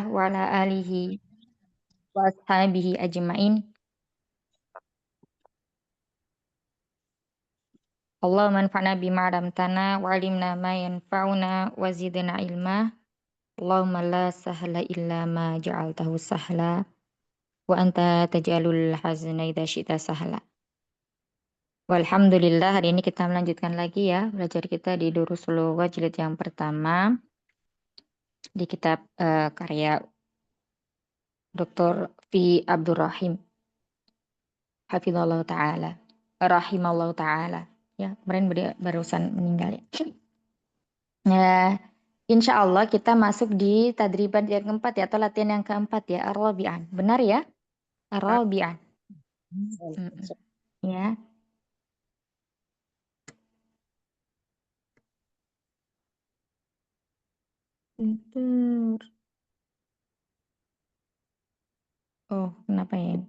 wa ala alihi wa ashabihi ajma'in. Allahumma anfa'na bima 'allamtana wa 'allimna ma yanfa'una wa zidna ilma. Allahumma la sahla illa ma ja'altahu sahla wa anta taj'alul hazna idza syi'ta sahla. Walhamdulillah, hari ini kita melanjutkan lagi ya belajar kita di Durusul Lughat jilid yang pertama di kitab karya Dr. Fi Abdurrahim hafizallahu taala rahimallahu taala. Ya, kemarin barusan meninggal ya. Nah, insya Allah kita masuk di tadriban yang keempat ya, atau latihan yang keempat ya, ar-rabi'an. Benar ya? Ar-rabi'an. Ya. Bentar. Oh, kenapa ya?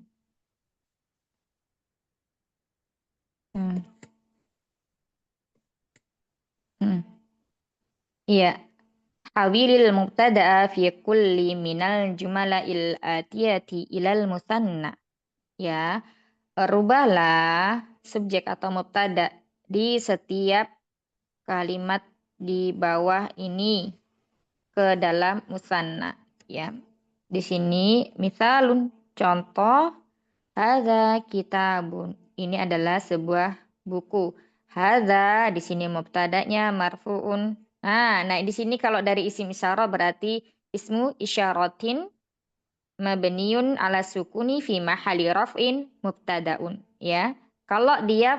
Iya. Awilil mubtada'a fi kulli minal jumala'il atiyati ilal musanna. Ya. Rubahlah subjek atau mubtada di setiap kalimat di bawah ini ke dalam musanna. Ya. Di sini misalun, contoh, hadza kitabun. Ini adalah sebuah buku. Hadza di sini mubtadanya marfuun. Nah, di sini kalau dari isim isyarah berarti ismu isyaratin mabniun ala sukuni fi mahali raf'in mubtadaun, ya. Kalau dia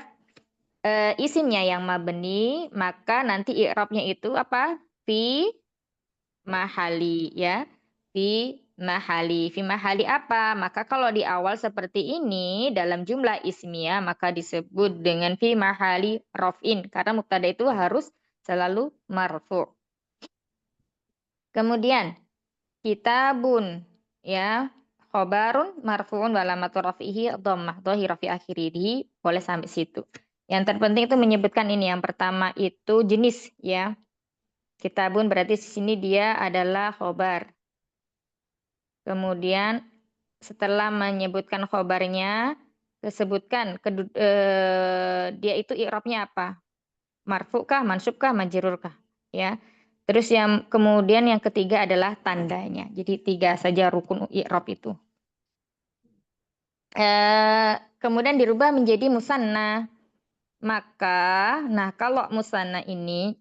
isimnya yang mabni, maka nanti i'rabnya itu apa? Fi mahali, ya. Fi mahali. Fi mahali apa? Maka kalau di awal seperti ini dalam jumlah ismiyah maka disebut dengan fi mahali raf'in karena mubtada itu harus selalu marfu'. Kemudian kitabun, ya, khobarun marfu'un wa alamatu rafihi dhammah dhahirah fi akhirih, boleh sampai situ. Yang terpenting itu menyebutkan ini, yang pertama itu jenis, ya. Kitabun berarti di sini dia adalah khobar. Kemudian setelah menyebutkan khobarnya, disebutkan dia itu i'rabnya apa? Marfu kah, mansub kah, majrur kah, ya. Terus yang kemudian yang ketiga adalah tandanya. Jadi 3 saja rukun i'rab itu. Kemudian dirubah menjadi musanna. Maka, kalau musanna ini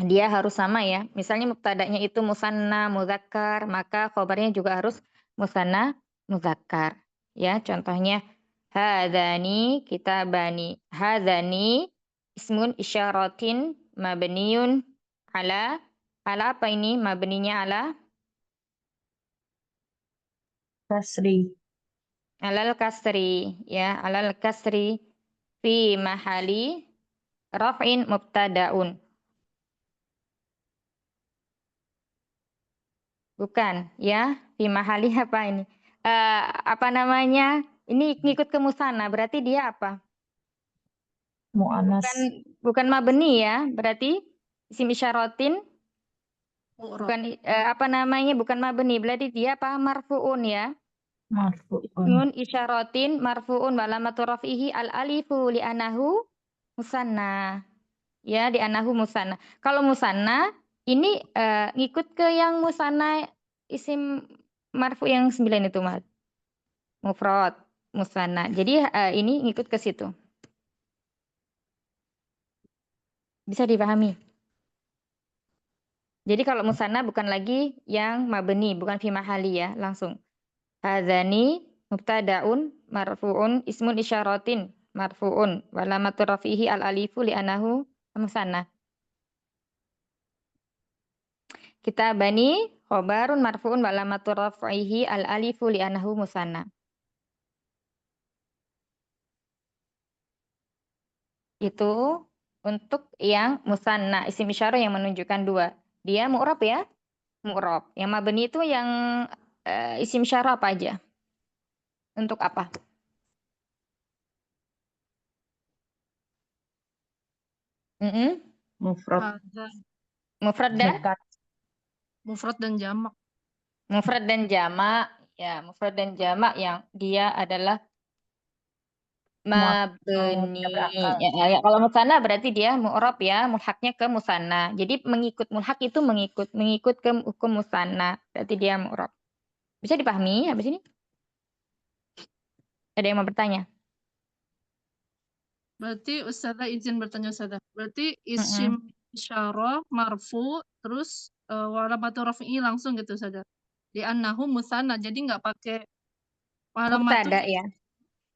dia harus sama ya. Misalnya mubtada'nya itu musanna muzakkar, maka khobarnya juga harus musanna muzakkar. Ya, contohnya hadzani kitabani. Hadzani ismun isyaratin mabniun ala apa ini? Mabninya ala kasri. alal kasri, ya, alal kasri fi mahali raf'in mubtada'un. Bukan, ya. Fi mahali apa ini? Apa namanya? Ini ngikut ke musanna, berarti dia apa? Mu'anas. Bukan mabni ya, berarti isim isyaratin. Bukan apa namanya? Bukan mabni, berarti dia apa? Marfuun ya. Marfu'un. Nun isyaratin marfuun wa alamatu raf'ihi al alifu li anahu musanna. Ya, di anahu musanna. Kalau musanna ini ngikut ke yang musanna isim marfu yang 9 itu, Mas. Mufrad, musanna. Jadi ini ngikut ke situ. Bisa dipahami. Jadi kalau musanna bukan lagi yang mabni, bukan fi mahali ya, langsung. Hadzani mubtadaun marfuun ismun isyaratin marfuun wa alamatu rafihi al alifu li anahu musanna. Kitabani khobarun marfuun wa alamatu rafihi al alifu li anahu musanna. Itu untuk yang musanna, isim isyarah yang menunjukkan 2. Dia mu'rab ya, mu'rab. Yang mabni itu yang isim isyarah apa aja? Untuk apa? Mufrad. Mufrad dan Zakat. Mufrad dan jamak. Mufrad dan jamak, ya mufrad dan jamak yang dia adalah mabni. berakal. Ya, kalau musanna berarti dia mu'rab ya, mulhaknya ke musanna. Jadi mengikut mulhak itu mengikut ke hukum musanna. Berarti dia mu'rab. Bisa dipahami habis ini? Ada yang mau bertanya? Berarti Ustazah izin bertanya Ustazah. Berarti isim Mm-mm. isyarah marfu terus walamatu raf'i langsung gitu Ustazah. Di annahu musanna. Jadi nggak pakai walamatu. Mubtada ya.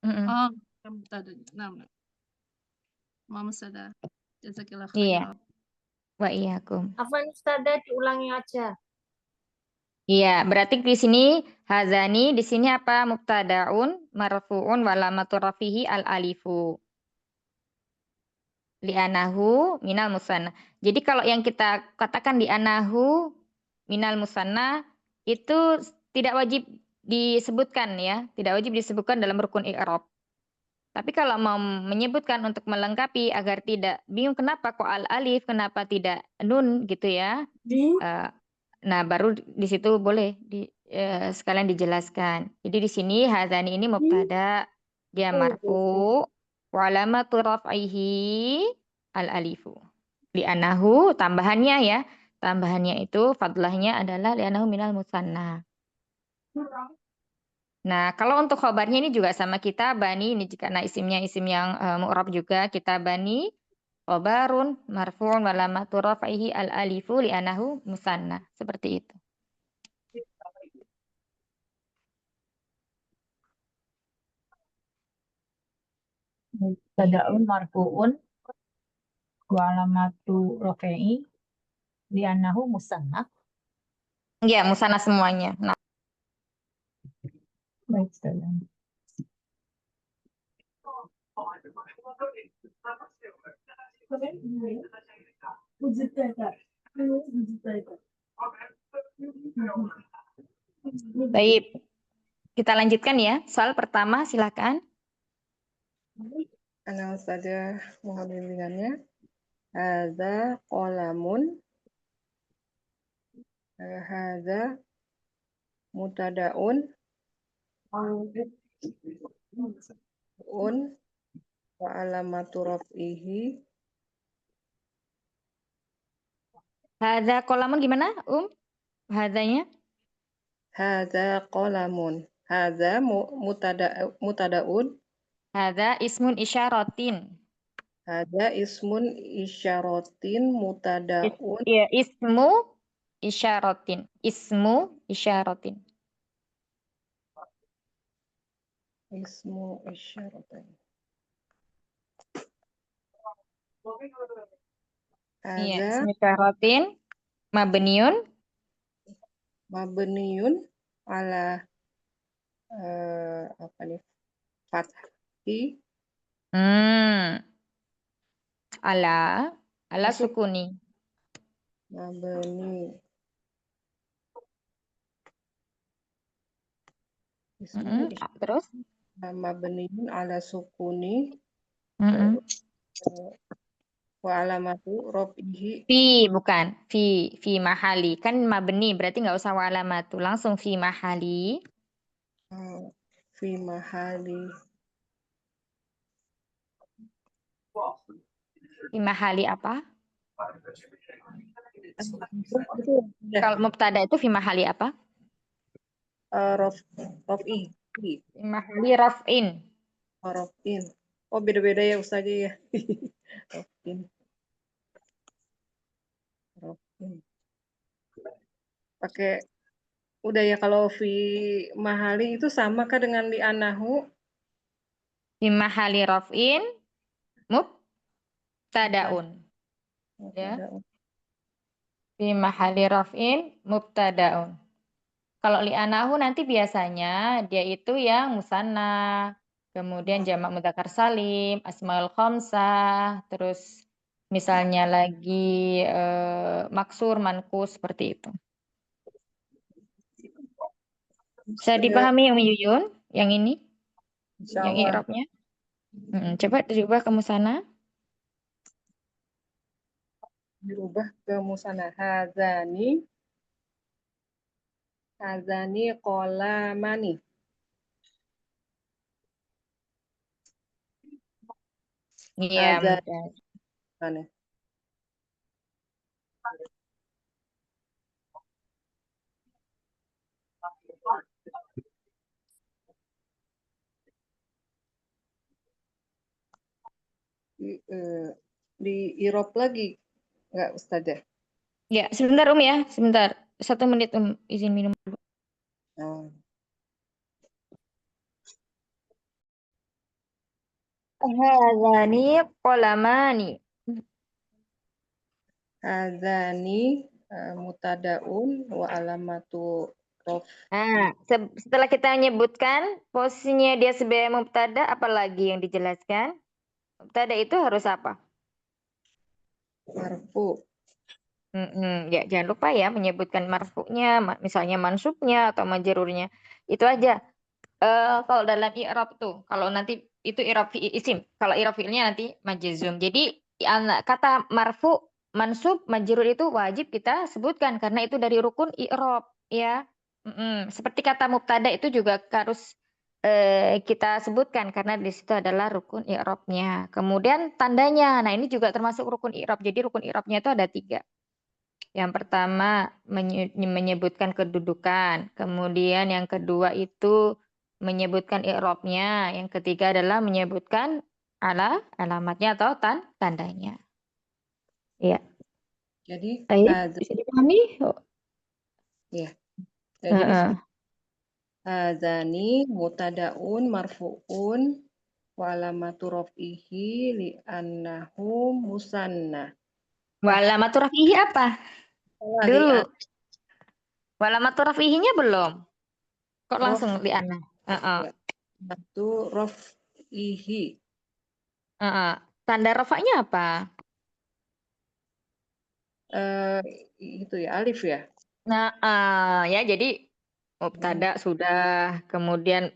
Mm-mm. Oh, yang tadi. Nah, Maaf Ustazah. Jazakillah Iya, khairan. wa iyyakum. Afwan Ustazah diulangi aja. Iya, berarti di sini hazani di sini apa? Mubtadaun marfuun walamatu rafihi al alifu. Li'anahu minal musanna. Jadi kalau yang kita katakan li'anahu minal musanna itu tidak wajib disebutkan ya, tidak wajib disebutkan dalam rukun i'rab. Tapi kalau mau menyebutkan untuk melengkapi agar tidak bingung kenapa kok al alif, kenapa tidak nun gitu ya. eh, Nah, baru di situ boleh sekalian dijelaskan. Jadi di sini hazani ini mubtada, dia marfu, wa alamatu raf'ihi al alifu. Li'anahu tambahannya ya. Tambahannya itu fadlahnya adalah li'anahu minal musanna. Nah, kalau untuk khobarnya ini juga sama kita bani ini karena isimnya isim yang mu'rab juga kita bani khobarun marfu'un wa alamatu raf'ihi al alifu li'anahu musanna. Seperti itu. Mubtada'un marfu'un wa alamatu rafi'i li'annahu musanna. Iya, musana semuanya. Nah, Baik, Ustazah. baik. Kita lanjutkan ya. Soal pertama, silakan. Ana Ustazah mohon bimbingannya. Hadza qalamun. Hadza mutadaun un wa alamatu raf'ihi. Hadza kolamun gimana, Hadzanya? Hadza qalamun. Hadza mutadaun. Hadza ismun isyaratin. Hadza ismun isyaratin mutadaun. Iya, ismu isyaratin. Ismu isyaratin. Ismu isyaratin. Iya, Hadza ismu isyaratin. Mabniun. mabniun ala apa nih? Fathi Hmm. Ala sukuni. mabni ismu Terus? mabniun ala sukuni Mm-mm. wa alamatu raf'ihi Bukan. Fi mahali. Kan mabni, berarti nggak usah wa alamatu. Langsung fi mahali. fi mahali Fi mahali apa? itu udah Kalau mubtada itu fi mahali apa? raf'i Fi mahali raf'in. raf'in. Oh beda-beda ya Ustazah ya. Raf'in. Raf'in. Pakai udah ya kalau fi mahali itu sama kah dengan di anahu? Fi mahali raf'in mubtadaun. Ya. Fi mahali raf'in mubtadaun. Kalau li'anahu nanti biasanya dia itu yang musanna, kemudian jamak mudzakkar salim, asmaul khamsah, terus misalnya lagi maksur, mankus seperti itu. Bisa dipahami yang Yuyun, yang ini, yang Insyaallah i'rabnya? Coba dirubah ke musanna. dirubah ke musanna. Hadzani Hazani qalamani. Iya, Hazani mudah. mana? Di Irop lagi nggak Ustazah? Ya, sebentar ya, sebentar. 1 menit izin minum. Oh. Hadzani qalamani. Hazani mutadaun wa alamatu rof. Nah, setelah kita menyebutkan posisinya dia sebagai mubtada, apalagi yang dijelaskan? Mubtada itu harus apa? Marfu. Ya, jangan lupa ya menyebutkan marfu'nya, misalnya mansubnya atau majrurnya. Itu aja. Kalau dalam i'rab tuh, kalau nanti itu i'rab isim, kalau i'rab fi'ilnya nanti majzum. Jadi kata marfu, mansub, majrur itu wajib kita sebutkan karena itu dari rukun i'rab ya. Seperti kata mubtada itu juga harus kita sebutkan karena di situ adalah rukun i'rabnya. Kemudian tandanya, nah ini juga termasuk rukun i'rab. Jadi rukun i'rabnya itu ada 3. Yang pertama menyebutkan kedudukan, kemudian yang kedua itu menyebutkan i'rabnya, yang ketiga adalah menyebutkan alamatnya atau tandanya. Iya. Jadi Bisa dipahami? ya. Jadi di Heeh. sini hazani mutadaun marfuun wa alamatu raf'ihi li annahu musanna. Wa alamatu raf'ihi apa? Lagi Dulu. Wa alamatu raf'ihinya belum. Kok Rof. langsung li anna? Heeh. Satu raf'ihi. Heeh. Tanda rafa'nya apa? Itu ya alif ya. Nah, ya jadi mubtada sudah, kemudian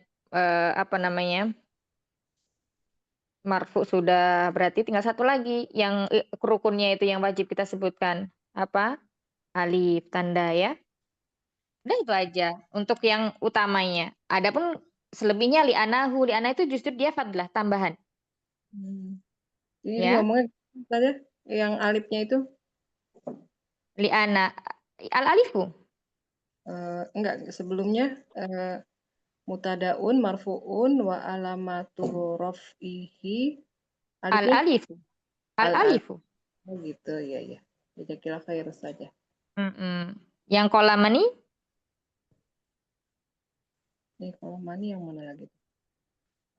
apa namanya? Marfu sudah, berarti tinggal satu lagi yang rukunnya itu yang wajib kita sebutkan. Apa? Alif, tanda ya. Udah itu aja untuk yang utamanya. Adapun selebihnya li'anahu, li'ana itu justru dia fadlah, tambahan. Ini Ya. ngomongnya saja yang alifnya itu Li'ana. Al-alifu. enggak sebelumnya mutadaun marfuun wa alamatu raf'ihi alifnya Al-alifu. al-alif. Al-alifu. Oh gitu ya ya. Jazakillah khair saja. Yang kolam ini? Ini kalau mani yang mana lagi?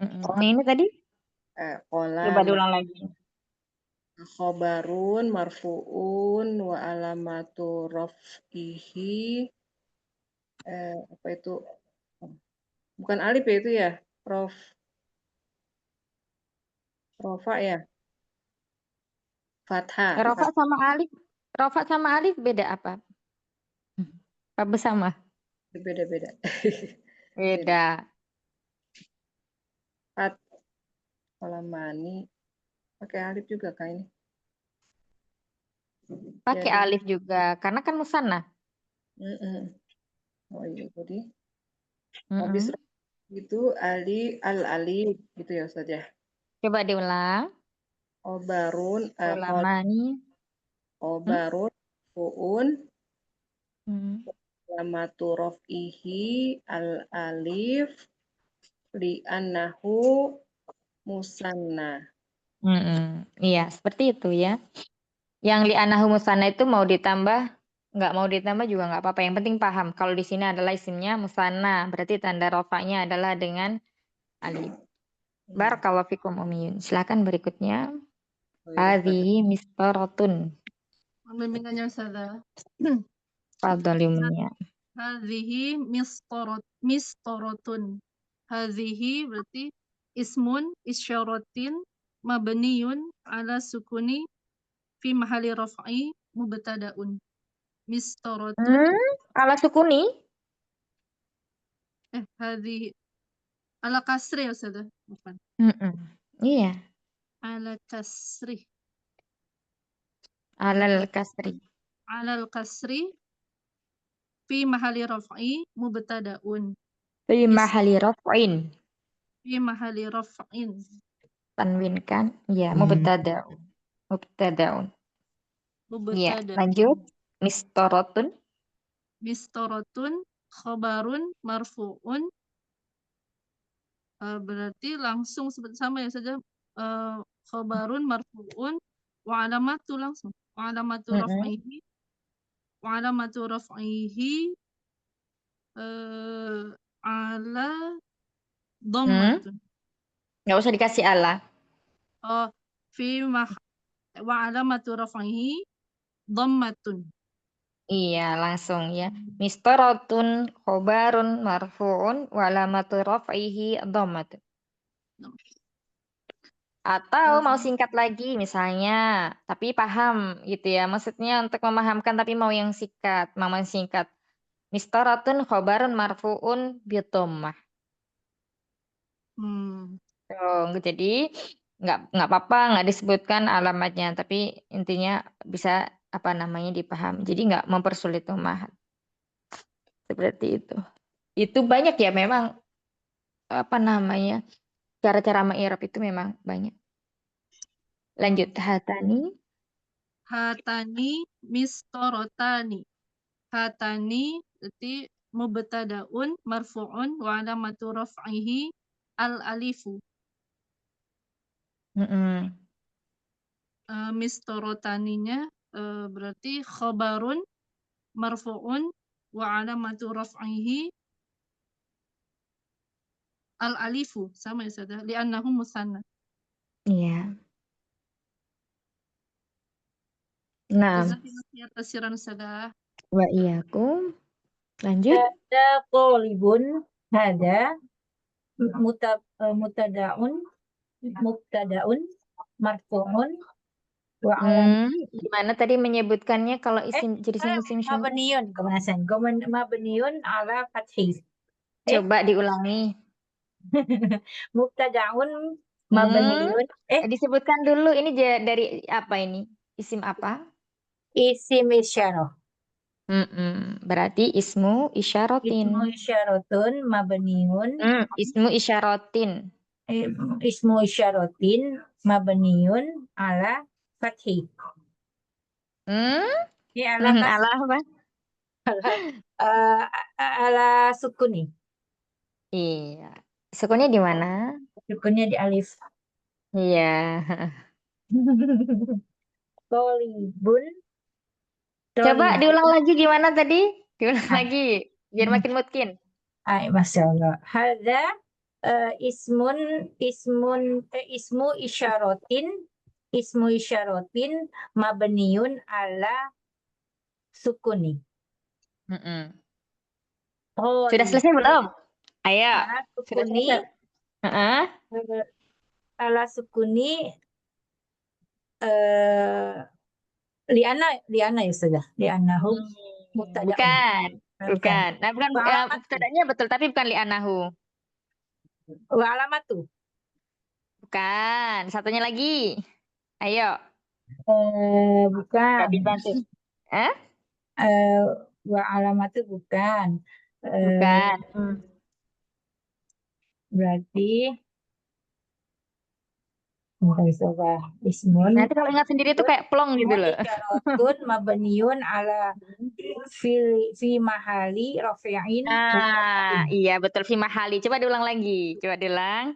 Ini tadi? Kolam Coba diulang lagi. khobarun marfuun wa alamatu raf'ihi apa itu? Bukan alif ya itu ya? Rofa ya? Fathah. Rofa sama alif beda apa? Apa sama? Beda-beda. Beda. Kalau mani pakai alif juga kak ini. Pakai Jadi, alif juga, karena kan musanna. oh iya jadi habis itu al-alif gitu ya Ustaz ya. Coba diulang. Obarun Kolamani. obarun fuun Hmm. lamatu raf'ihi al-alif li'annahu musanna. Iya, seperti itu ya. Yang li'anahu musanna itu mau ditambah, nggak mau ditambah juga nggak apa-apa. Yang penting paham. Kalau di sini adalah isimnya musanna, berarti tanda rofanya adalah dengan alif. Barakallahu fikum umiyun. Silakan berikutnya. Hadhihi mistaratun. Bimbingannya Ustazah. Fadhalimnya. Hadhihi mistaratun. Hadhihi berarti ismun isyaratin mabniyun ala sukuni fi mahali raf'i mubtada'un. Mistaratun. Ala sukuni? Hadhihi ala kasri ya Ustazah. Bukan. Iya. Ala kasri. Alal kasri. Alal kasri fi mahali raf'i mubtada'un. Fi Mis- mahali raf'in. Fi mahali raf'in. Tanwin kan? Ya, mubtada'un. Mubtada'un. Ya, Mubtada. lanjut. Mistorotun. Mistoratun khobarun marfu'un. Berarti langsung seperti sama ya saja. Khobarun marfu'un wa alamatu langsung. Wa alamatu Mm-mm. raf'ihi. Wa alamatu raf'ihi ala dhammatun. Nggak usah dikasih ala. Oh, fi wa alamatu raf'ihi dhammatun. Iya, langsung ya. Mistorotun khobarun marfu'un wa alamatu raf'ihi dhammatun. Atau mau singkat lagi misalnya, tapi paham gitu ya. Maksudnya untuk memahamkan tapi mau yang singkat, mau yang singkat. Mistoratun khobarun marfu'un bidhammah. Jadi nggak apa-apa nggak disebutkan alamatnya, tapi intinya bisa apa namanya dipahami. Jadi nggak mempersulit memahat. Seperti itu. Itu banyak ya memang apa namanya cara-cara ma'irab itu memang banyak. Lanjut hatani. Hatani mistorotani. Hatani berarti mubtada'un marfu'un wa alamatu raf'ihi al-alifu. Mistorotaninya berarti khobarun marfu'un wa alamatu raf'ihi al-alifu. Sama ya saudara. Li'annahu musanna. Iya. Nah, Jazakallahu khairan tafsiran saudara. wa iyyakum. Lanjut. Hada qalibun. Hada mubtada'un marfu'un wa Gimana tadi menyebutkannya kalau isim jadi isim syarah? mabniyun kemanasan mabniyun ala fathih. Coba diulangi. Mubtada'un mabniyun Disebutkan dulu ini dari apa ini? Isim apa? isim isyarah. Berarti ismu isyaratin. Ismu isyaratun mabniyun Ismu isyaratin. ismu isyaratin mabniyun ala fathih. Ini ala Ala apa? ala sukuni. Iya. Sukunnya di mana? Sukunnya di alif. Iya. Tolibun. Coba diulang lagi gimana tadi? Diulang lagi biar makin mungkin. Masya Allah. Hada ismu isyaratin mabniyun ala sukuni. Sudah selesai belum? Ayo. Ala Sudah sukuni. selesai? Ala sukuni liana ya sudah. Lianahu mubtada'un. Bukan. Nah, bukan mubtada'nya betul tapi bukan li'anahu. Wa alamatu. Bukan. Satunya lagi. Ayo. Bukan. Dibantu. Wa alamatu bukan. Bukan. Berarti ismun. Nanti kalau ingat sendiri tuh kayak plong gitu loh. Isyaratun mabniun ala fi mahali rafi'in. Iya betul fi mahali. Coba diulang lagi. Coba diulang.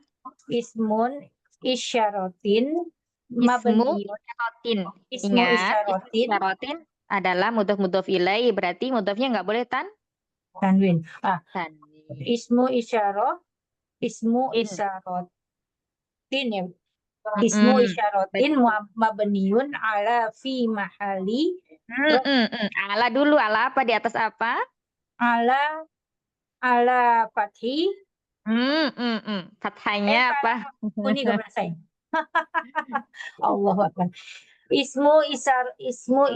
Ismun isyaratin Ismu mabniun. isyaratin. Ismu Ingat, isyaratin isyaratin adalah mudhof ilaih. Berarti mudhofnya nggak boleh tanwin. tanwin. Ismu isyaratin ya. Ismu isyaratin mabniun ala fi mahali. Ala dulu, ala apa di atas apa? Ala fathi. Fathahnya apa? Ini gak pernah saya. Allahu Akbar. Ismu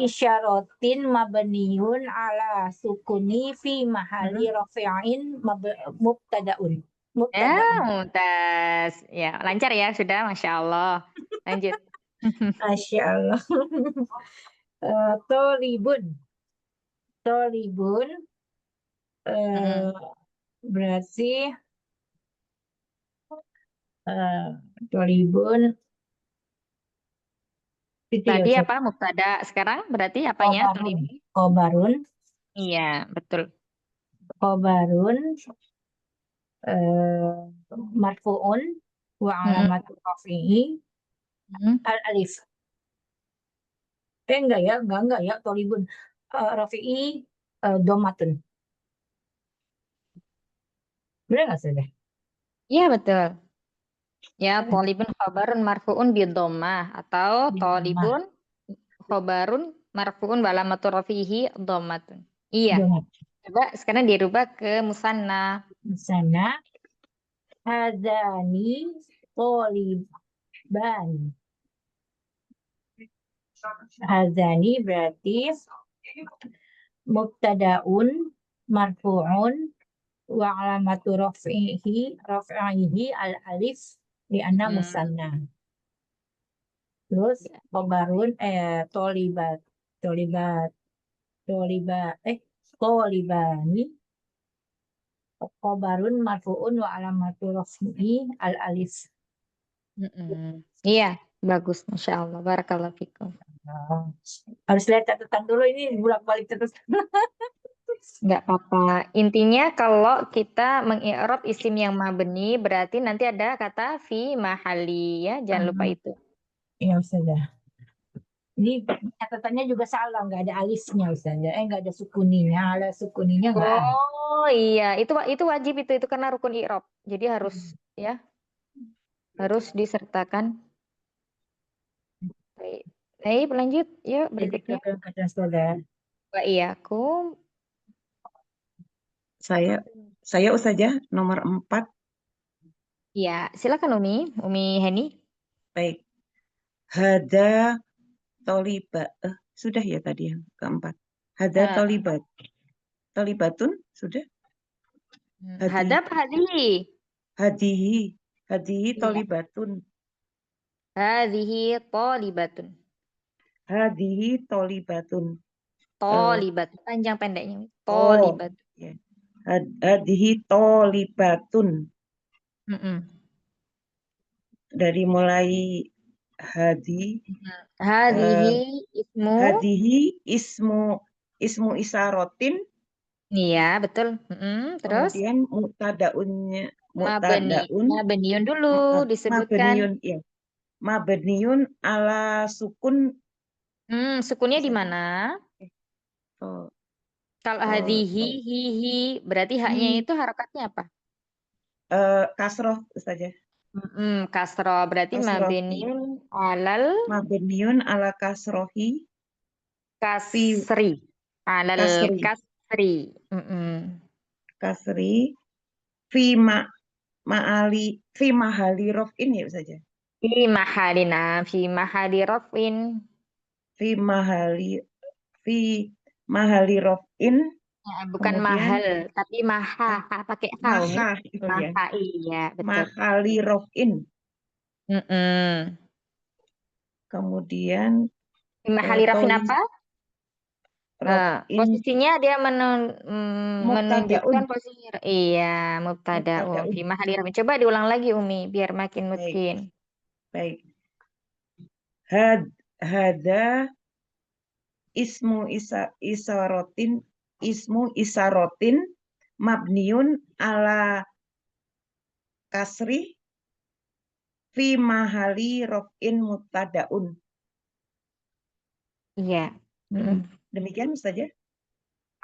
isyaratin mabniun ala sukuni fi mahali rafi'in mubtada'un. Mumtaz. Ya, lancar ya sudah, Masya Allah. Lanjut. Masya Allah. Tolibun. eh, berarti tolibun itu ya Tadi Ustaz. apa mubtada? Sekarang berarti apanya? Khobarun. Khobarun. Iya, betul. Khobarun marfu'un wa Mm-mm. alamatu rafi'i Mm. al alif. Enggak ya, tolibun rafi'i domatun. Benar nggak sih? Iya, betul. Ya, tolibun khobarun marfu'un bidomah atau Bidomah. tolibun khobarun marfu'un walamatu rafihi dhammatun. Iya. Domat. Coba sekarang dirubah ke musanna. Di sana hadani toliban. Hadani berarti mubtadaun marfu'un wa alamatu rafi'ihi al alif di anna Hmm. musanna. Terus Ya. khobarun tolibat tolibat tolibani khobarun marfu'un wa alamatu rafi'i al alif. Mm-mm. Iya, bagus. Masya Allah. Barakallahu fikum. Oh, harus lihat catatan dulu ini bolak-balik terus. Nggak apa-apa. Intinya kalau kita mengi'rab isim yang mabni berarti nanti ada kata fi mahali ya. Jangan lupa itu. Ya Ustazah. Ini catatannya juga salah, nggak ada alisnya Ustazah. Nggak ada sukuninya, ala sukuninya nggak ada. Oh iya, itu wajib itu karena rukun i'rab. Jadi harus ya, harus disertakan. Baik. Baik, lanjut. Yuk Jadi berikutnya. kata Ustazah. Wa iyyakum. Saya Ustazah nomor 4. Ya, silakan Umi Heni. Baik. Hada toliba. Sudah ya tadi yang keempat. Hada Eh, tolibat. Tolibatun sudah. Hadi, hadap hadihi. hadihi. Hadihi Iya. tolibatun. Hadhihi tolibatun. Hadihi tolibatun. Tolibat. Panjang pendeknya. Oh, Tolibat. ya. Hadihi tolibatun. Mm-mm. Dari mulai hadi. Hadhihi ismu. Hadihi ismu isarotin. Iya, betul. Terus Kemudian mutadaunnya mabni. mutadaun Mabniun dulu disebutkan. mabniun ya. Mabniun ala sukun Sukunnya di Ustazah. mana? Oh, Kalau oh, hadhihi, oh. hihi, berarti haknya Hi, itu harokatnya apa? kasroh saja. Kasro, berarti Kasroh. mabniun alal Mabniun ala kasrohi fi kasri. Alal kasri. kasri. Mm-mm. Kasri fi ma'ali fi mahali rofin ya saja. Fi mahalina, fi mahali rafin. Fi mahali fi mahali rofin. Ya, bukan Kemudian mahal, tapi maha, ah, pakai H, Umi. maha itu ya. Maha, iya, betul. Mahali rofin. Mm-mm. Kemudian Mahali rafin toli apa? rofin Posisinya dia mubtadaun. menunjukkan posisi. Iya, mubtadaun. Mubtadaun. Fi mahali rafin. Coba diulang lagi, Umi, biar makin Baik, mungkin. baik. Hada ismu isarotin mabniun ala kasri fi mahali rofin mubtadaun. Iya. Mm-mm. Demikian saja.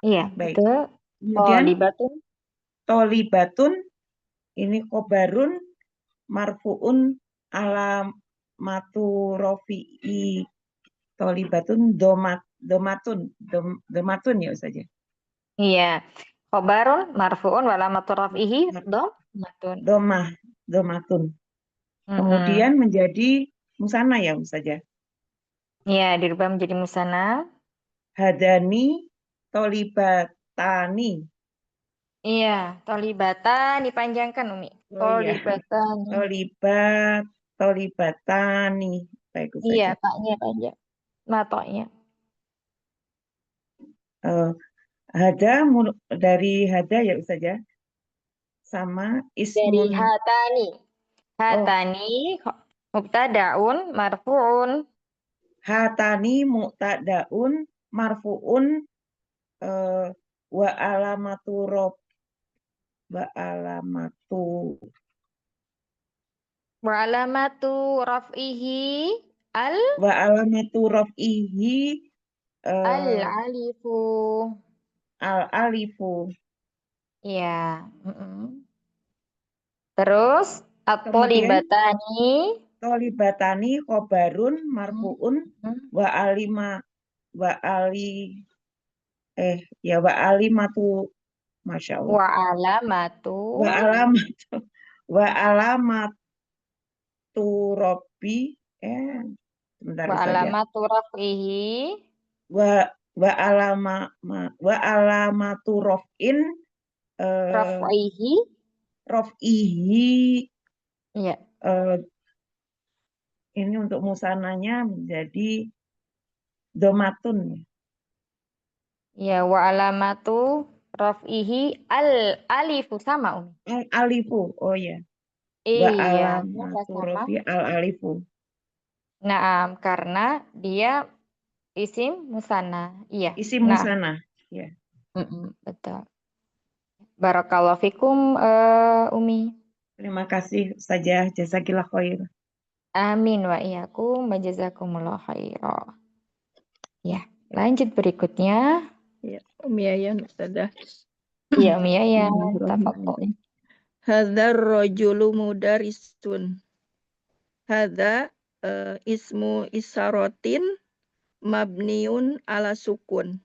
Iya, Baik. betul. Kemudian Libatun. tolibatun ini khobarun marfuun alamatu rofi'i tolibatun domatun ya saja. Iya. Khobarun marfuun walamatu raf'ihi dhammatun. Domatun. Mm-mm. Kemudian menjadi musana ya saja. Iya, dirubah menjadi musana. Hadani tolibatani. Iya, tolibatan dipanjangkan, Umi. Oh iya, Tolibatan. tolibatani. Baik Iya, saja. taknya panjang. Matoknya. dari hada ya Ustaz ya. Sama Dari ismun. hatani. Oh, Hatani mubtadaun marfuun. hatani mu'tadaun marfuun wa alamatu rob wa alamatu Wa alamatu raf'ihi al wa alamatu raf'ihi alifu. al alifu. Ya. Mm-mm. Terus Kemudian at-tholibatani. tolibatani khobarun marfuun Hmm. wa alima wa ali wa alimatu Masya Allah Wa alamatu wa alamatu wa alamatu robbi sebentar wa Ustaz ya. alamatu raf'ihi wa wa alamatu rofin raf'ihi. rofihi Ya. ini untuk musananya menjadi domatun. Ya, wa alamatu raf'ihi al alifu sama Umi. Al alifu, oh ya, wa Iya, kenapa alamatu sama? rofi al alifu. Naam, karena dia isim musanna. Iya. Isim Nah, musanna. Ya. betul. Barakallahu fikum Umi. Terima kasih Ustazah, jazakillah khair. Amin wa iyyakum wa jazakumullah khaira. Ya, lanjut berikutnya. Ya, Umi Yayan Ustazah. Iya, Umi ya, tafadhol. Bismillahirrahmanirrahim. Hadzar rajulu mudarisun. Hadza ismu isyarotin mabniun ala sukun.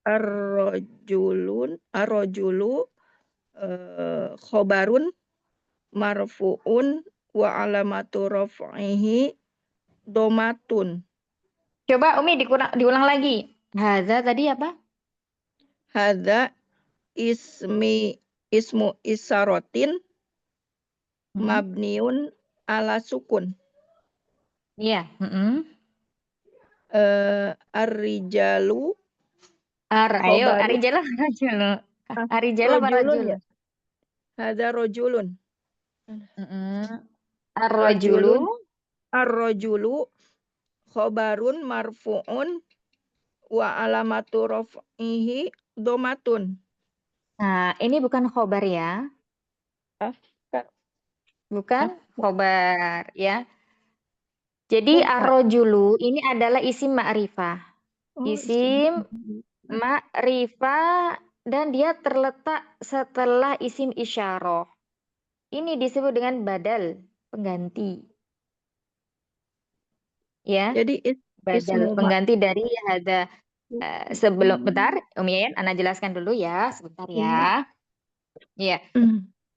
Ar-rajulu khobarun marfuun wa alamatu raf'ihi domatun. Coba Umi diulang lagi. Hadza tadi apa? Hadza ismu isyarotin mabniun ala sukun. Iya. Ar-rijalu Ayo, khobaru Arijala rajulu. Arijala apa rojulun rajul? ya. Hadza rojulun. Ar-rajulu. Ar-rajulu khobarun marfuun wa alamatu raf'ihi domatun. Nah, ini bukan khobar ya. Bukan khobar ya. Jadi ar-rajulu ini adalah isim ma'rifah. Isim ma'rifah dan dia terletak setelah isim isyarah. Ini disebut dengan badal, pengganti. Ya. Jadi Badal, pengganti dari hadza. Sebelum bentar, Umi Yayan, Ana jelaskan dulu ya, sebentar ya. Iya.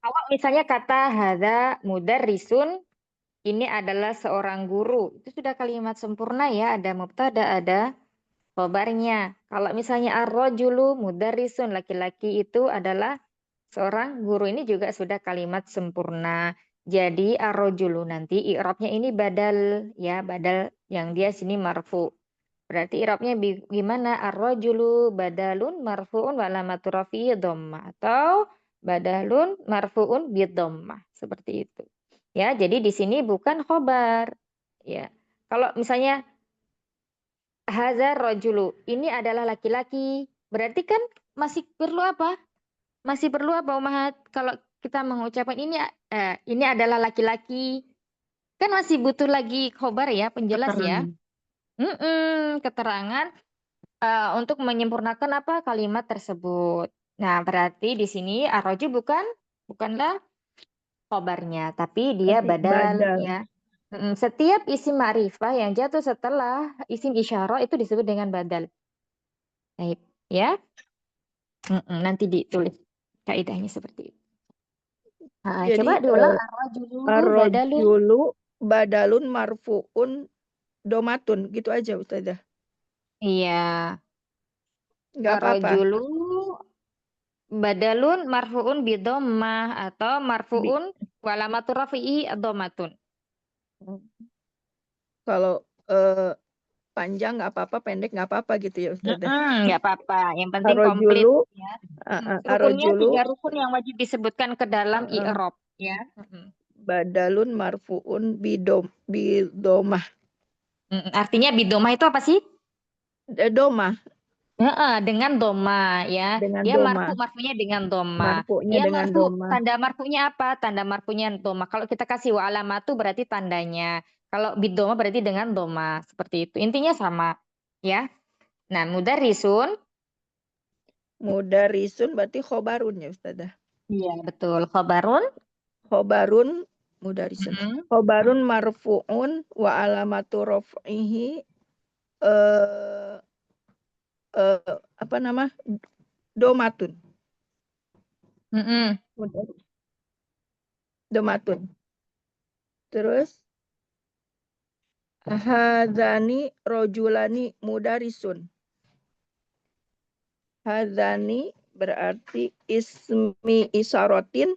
Kalau misalnya kata hadza mudarrisun, ini adalah seorang guru. Itu sudah kalimat sempurna ya, ada mubtada, ada khobarnya. Kalau misalnya ar-rajulu mudarrisun, laki-laki itu adalah seorang guru, ini juga sudah kalimat sempurna. Jadi ar-rajulu nanti i'rabnya ini badal ya, badal yang dia sini marfu. Berarti i'rabnya gimana? Ar-rajulu badalun marfuun wa alamatu rafi'i dhammah atau badalun marfuun bi dhammah, seperti itu. Ya, jadi di sini bukan khobar. Ya. Kalau misalnya hadzal rajulu, ini adalah laki-laki, berarti kan masih perlu apa? Masih perlu apa Umahat? Kalau kita mengucapkan ini adalah laki-laki, kan masih butuh lagi khobar ya, penjelas ya. Keterangan untuk menyempurnakan apa kalimat tersebut. Nah, berarti di sini ar-rajul bukanlah khobarnya, tapi dia badal ya. Setiap isim ma'rifah yang jatuh setelah isim isyarah itu disebut dengan badal. Baik, ya. Nanti ditulis kaidahnya seperti itu. Jadi, coba diulang ar-rajulu badalun marfuun domatun, gitu aja Ustazah. Iya. Nggak apa-apa. Ar-rajulu badalun marfuun bi dhammah atau marfuun wa alamatu rafi'i dhammatun. Kalau panjang nggak apa-apa, pendek nggak apa-apa gitu ya Ustazah. Nggak apa-apa. Yang penting komplit. Arojulu, Ya. Rukunnya arojulu, 3 rukun yang wajib disebutkan ke dalam i'rab. Ya. badalun marfuun bidomah. Artinya bidomah itu apa sih? Domah, Dengan doma ya. dengan Dia doma. marfunya dengan doma. Marfunya Dia dengan marfu, doma. tanda marfunya apa? Tanda marfunya doma. Kalau kita kasih wa alamatu berarti tandanya. Kalau bidoma berarti dengan doma. Seperti itu. Intinya sama. Ya. Nah, mudarrisun. Mudarisun berarti khobarun ya Ustazah. Iya, betul. Khabarun. Khobarun mudarisun. Khobarun marfuun wa alamatu raf'ihi apa nama? Domatun. Domatun. Terus hadzani rojulani mudarisun. Hadzani berarti ismi isyarotin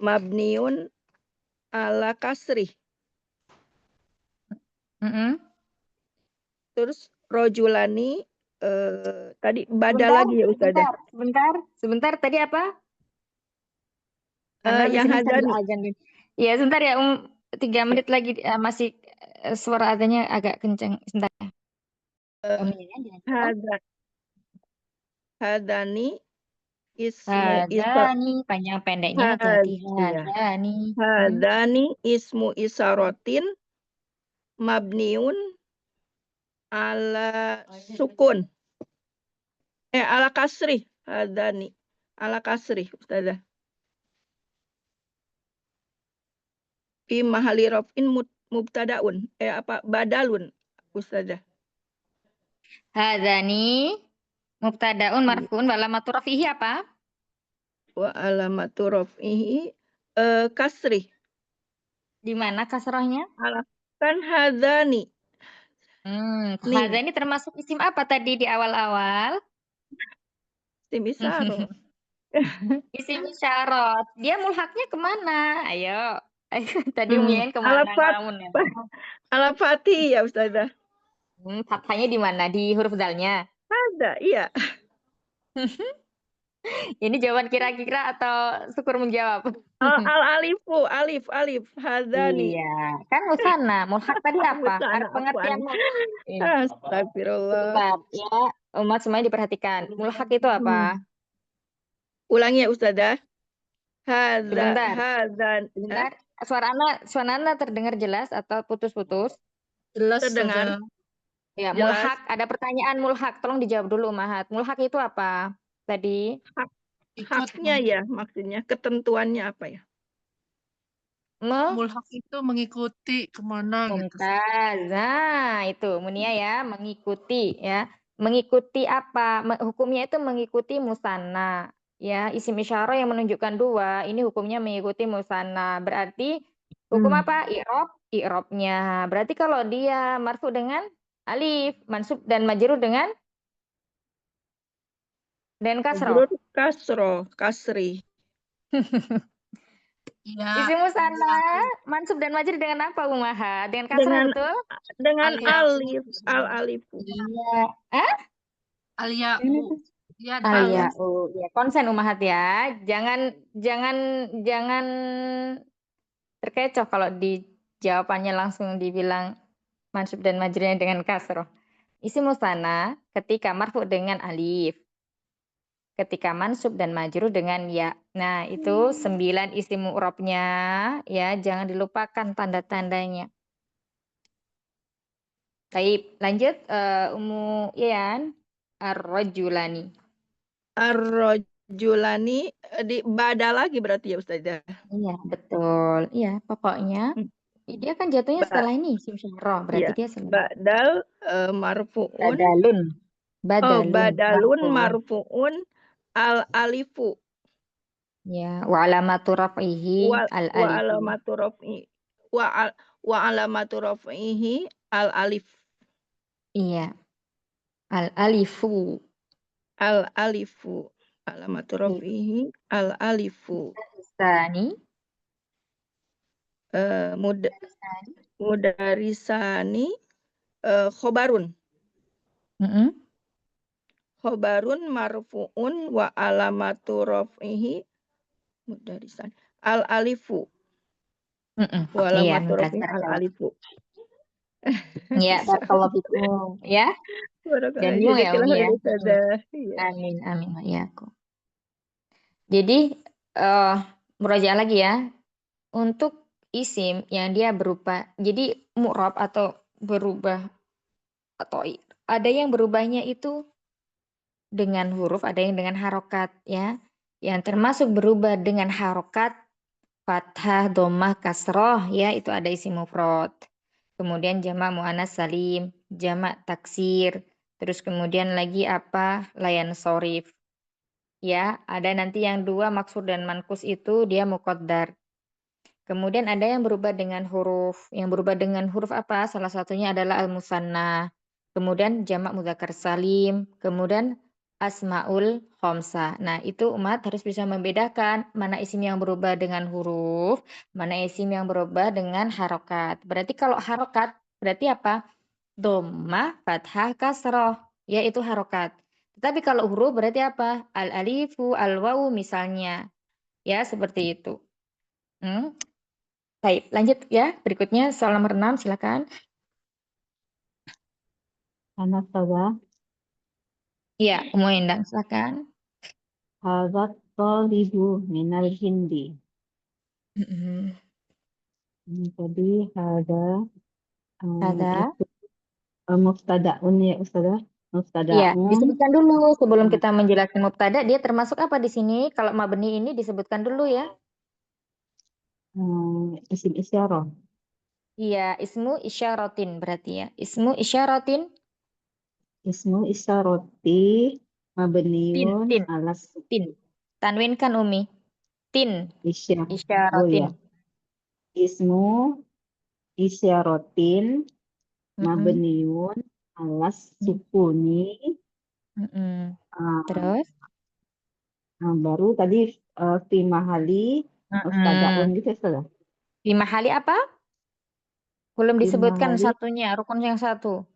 mabniun ala kasri. Terus rojulani tadi badal lagi ya Ustazah. Sebentar. Tadi apa? Yang hadzani. Ya, sebentar ya. 3 menit lagi masih suara adanya agak kencang. Sebentar. Hadani ismu Hadani, panjang pendeknya hati-hati. Hadani. Hadani ismu isarotin mabniun ala sukun. Ala kasri. Hadani. Ala kasri, Ustazah. Fi mahali raf'in mubtadaun. Badalun, Ustazah. Hadani mubtadaun marfuun wa alamatu rafihi apa? Wa alamatu raf'ihi kasri. Di mana kasrahnya? Kan hadani. Hadani termasuk isim apa tadi di awal-awal? Isim isyarah. Isim isyarat. Dia mulhaknya kemana? Ayo. Tadi Umian kemana? Ala fathi ya Ustazah. Fathahnya di mana? Di huruf dalnya? Ada, iya. Ini jawaban kira-kira atau syukur menjawab? Al-alifu, alif, hadani. Iya, kan musana. Mulhak tadi apa? Pengertian mulhak. Astagfirullah. Ya, umat semuanya diperhatikan. Mulhak itu apa? Ulangi ya Ustazah. Sebentar. Suara Anda terdengar jelas atau putus-putus? Jelas terdengar. Ya, Jelas. mulhak. Ada pertanyaan mulhak. Tolong dijawab dulu, Mahat. Mulhak itu apa tadi? Haknya ya, maksudnya ketentuannya apa ya? Mulhak itu mengikuti kemana gitu. Nah, itu Munia ya, mengikuti ya. Mengikuti apa? Hukumnya itu mengikuti musanna. Ya, isim isyarah yang menunjukkan 2, ini hukumnya mengikuti musanna. Berarti hukum apa? I'rabnya. Berarti kalau dia marfu dengan alif, mansub dan majrur dengan kasroh. Kasri. Iya. Isim musanna, mansub dan majrur dengan apa, Umaha? Dengan kasroh, betul? Dengan alif, al-alifu. Iya. Al-ya'u. Ya, Al-ya'u. Ya, konsen Umahat ya. Jangan terkecoh kalau di jawabannya langsung dibilang mansub dan majrurnya dengan kasroh. Isim musanna ketika marfu dengan alif. Ketika mansub dan majrur dengan ya. Nah, itu 9 isim mu'rabnya ya, jangan dilupakan tanda-tandanya. Baik, lanjut Ummu Ian. Ar-rajulani. Ar-rajulani di badal lagi berarti ya Ustazah. Iya, betul. Iya, pokoknya dia kan jatuhnya setelah ini isim isyarah, berarti dia badal marfuun. Badalun marfuun al-alifu. Ya, wa alamatu raf'ihi al-alif. Wa alamatu raf'ihi al-alif. Iya. Al-alifu. Al-alifu. Alamatu raf'ihi al-alifu. Tsani. Mudarisani khobarun. Mm-mm. Khobarun marfu'un wa alamatu raf'ihi mudarisan. Al alifu. Mm-mm. Wa Iya, alamatu raf'ihi mudzakkar al salim. alifu. Ya, barakallahu fikum. Ya, dan Barakallahu bingung ya jazakillah Umi khair ya. Ustazah. Iya. Amin, amin. Ya, aku. Jadi, eh murojaah lagi ya. Untuk isim yang dia berupa, jadi mu'rab atau berubah, atau ada yang berubahnya itu dengan huruf, ada yang dengan harokat ya. Yang termasuk berubah dengan harokat, fathah, dhammah, kasroh ya, itu ada isim mufrad. Kemudian jamak muannas salim, jamak taksir, terus kemudian lagi apa? Layan sorif. Ya, ada nanti yang dua maksur dan mankus itu dia muqaddar. Kemudian ada yang berubah dengan huruf. Yang berubah dengan huruf apa? Salah satunya adalah al-musanna. Kemudian jamak mudzakkar salim. Kemudian asmaul khomsa. Nah, itu umat harus bisa membedakan mana isim yang berubah dengan huruf, mana isim yang berubah dengan harokat. Berarti kalau harokat, berarti apa? Dhammah, fathah, kasroh. Ya, itu harokat. Tetapi kalau huruf berarti apa? Al-alifu, al-wawu misalnya. Ya, seperti itu. Hmm. Baik, lanjut ya. Berikutnya soal nomor 6, silakan. Karena Ustazah, Iya, Umu Endang, silakan. hadat talibu minal hindi. Mm-mm. Ini tadi ada Ada. itu mubtadaun ya Ustazah. Iya, Mubtadaun. disebutkan dulu sebelum Nah, kita menjelaskan mubtada, dia termasuk apa di sini? Kalau mabni ini disebutkan dulu ya. isim isyarah. Iya, ismu isyaratin berarti ya. Ismu isyaratin, Ismu isyarati tin, mabniun tin, alas tin. Tanwinkan Umi. Tin, isyar. Oh isyaratin. ya, ismu isyarotin Mm-mm. mabniun alas sukuni. Mm-mm. Ah, Terus? baru tadi fi mahali mubtadaun Mm-mm. gitu ya Ustazah. Di mahali apa? Belum Fi disebutkan mahali satunya, rukun yang satu.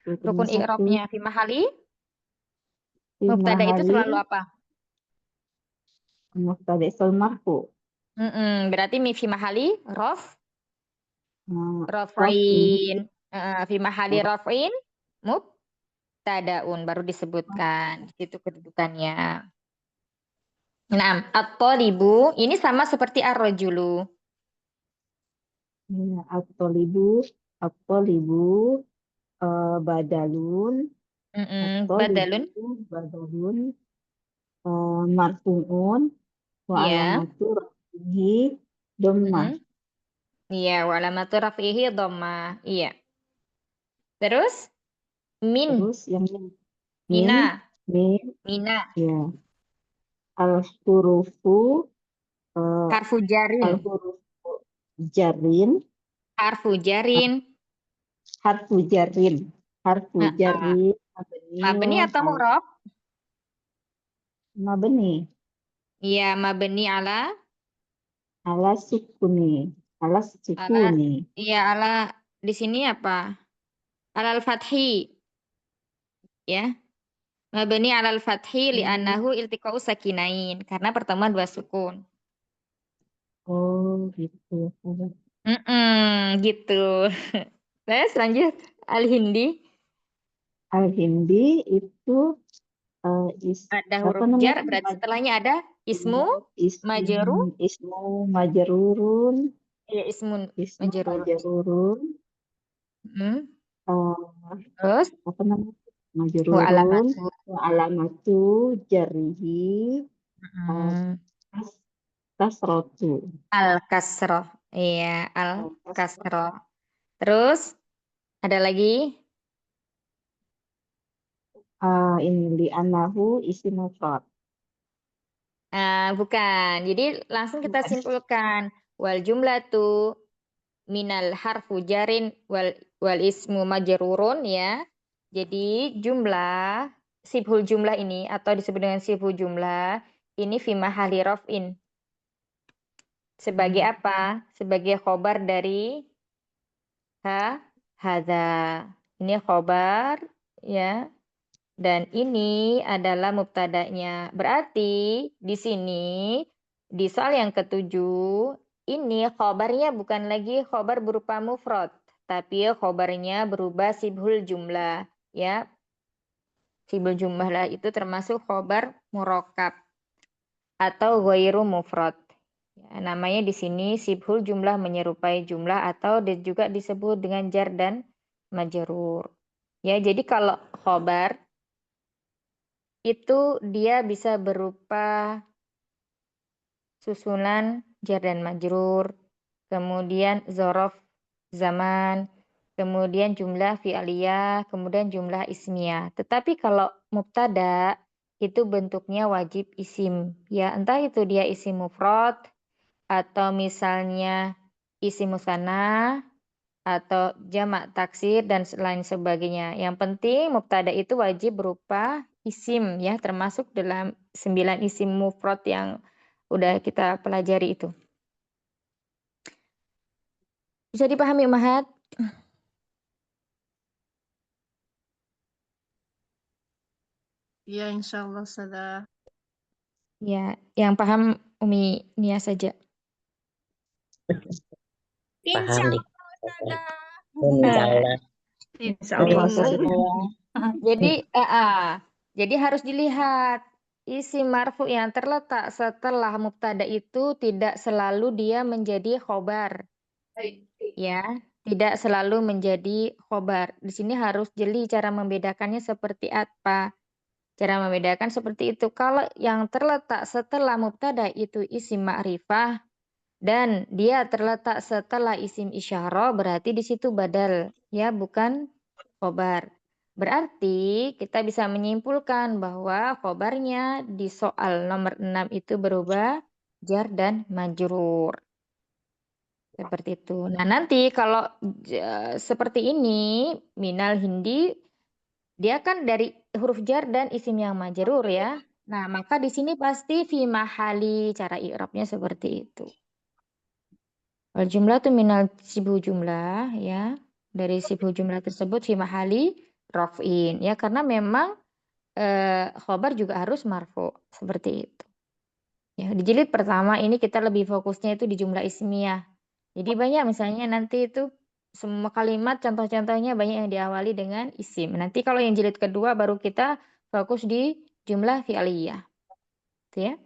rukun Rukun satu i'rabnya fi mahali. fi Mubtada itu mahali selalu apa? mubtada isal marfu. Berarti fi mahali Rafi raf'in. Fi mahali raf'in mubtadaun baru disebutkan. Itu kedudukannya. Nah, at-thalibu ini sama seperti ar-rajulu. at-tolibu at-tolibu badalun Badalun. at-tolibu badalun marfuun wa Iya. alamatu rafihi dhammah. Mm-mm. Iya, wa alamatu raf'ihi dhammah. Iya. Terus min, Terus yang min mina, min mina, ya al hurufu harfu jarin, al hurufu jarin harfu jarin. harfu jarin harfu Heeh. jarin Mabni mabniun atau al mu'rab? mabni Iya, mabni ala sukuni ala ala sukuni. iya ala di sini apa? Alal fathi ya. Mabni alal fathi li'annahu iltiqa'u sakinain karena pertemuan dua sukun. Oh gitu. Gitu. Terus lanjut al-hindi Al-Hindi itu ada apa huruf jar namanya? berarti setelahnya ada ismu majeru Ismu majarurun, ya ismun ismu majerur. majarurun, Hmm. eh, Terus apa namanya? wa Majrurun, alamatu. wa alamatu jarihi, eh, Hmm. kas- kasrotu. Al kasroh. Iya, al Kasroh, kasroh. Terus ada lagi? ini li anahu isi mufrad. Bukan. Jadi langsung kita Bukan. simpulkan. Wal jumlatu minal harfu jarin wal ismu majrurun ya. Jadi jumlah sibhul jumlah ini atau disebut dengan sibhul jumlah ini fi mahali raf'in. Sebagai apa? Sebagai khobar dari hadza. Ini khobar ya. Dan ini adalah mubtada'nya. Berarti di sini di soal yang ketujuh ini khobarnya bukan lagi khobar berupa mufrad, tapi khobarnya berubah sibhul jumlah, ya. Sibhul jumlah itu termasuk khobar murakkab atau ghairu mufrad. Ya, namanya di sini sibhul jumlah menyerupai jumlah atau juga disebut dengan jar dan majrur. Ya, jadi kalau khobar itu dia bisa berupa susunan jar dan majrur, kemudian zorof zaman, kemudian jumlah fi'aliyah, kemudian jumlah ismiyah. Tetapi kalau mubtada itu bentuknya wajib isim, ya entah itu dia isim mufrad atau misalnya isim musanna atau jamak taksir dan lain sebagainya. Yang penting mubtada itu wajib berupa isim, ya, termasuk dalam 9 isim mufrad yang udah kita pelajari itu. Bisa dipahami, Umahat? Iya, insya Allah sudah. Ya, yang paham Umi Nia saja. Insya Paham nih. Allah. Insya Allah. Insya Allah. Allah. Jadi harus dilihat isim marfu yang terletak setelah mubtada itu tidak selalu dia menjadi khobar. Ya, tidak selalu menjadi khobar. Di sini harus jeli cara membedakannya seperti apa. Cara membedakan seperti itu. Kalau yang terletak setelah mubtada itu isim ma'rifah dan dia terletak setelah isim isyarah, berarti di situ badal, ya, bukan khobar. Berarti kita bisa menyimpulkan bahwa khobarnya di soal nomor 6 itu berubah jar dan majrur. Seperti itu. Nah, nanti kalau seperti ini, minal hindi, dia kan dari huruf jar dan isim yang majrur, ya. Nah, maka di sini pasti fi mahali, cara i'rabnya seperti itu. Wal jumlah itu minal sibhu jumlah, ya. Dari sibhu jumlah tersebut fi mahali raf'in, ya, karena memang khobar juga harus marfu, seperti itu. Ya, di jilid pertama ini kita lebih fokusnya itu di jumlah ismiyah. Jadi banyak misalnya nanti itu semua kalimat contoh-contohnya banyak yang diawali dengan isim. Nanti kalau yang jilid kedua baru kita fokus di jumlah fi'aliyah. Gitu ya.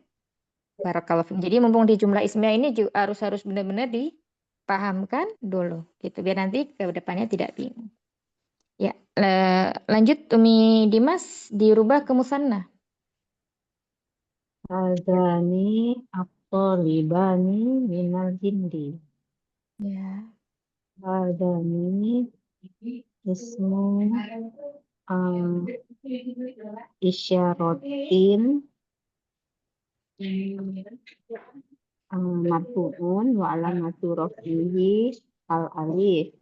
Barakallahu fiikum. Jadi mumpung di jumlah ismiyah ini juga harus benar-benar dipahamkan dulu gitu biar nanti ke depannya tidak bingung. Ya, lanjut Umi Dimas dirubah ke musanna. Hadani at-talibani minal hindi. Ya. Hadani ismu isyaratin marfu'un wa alamatu rafihi al-alif.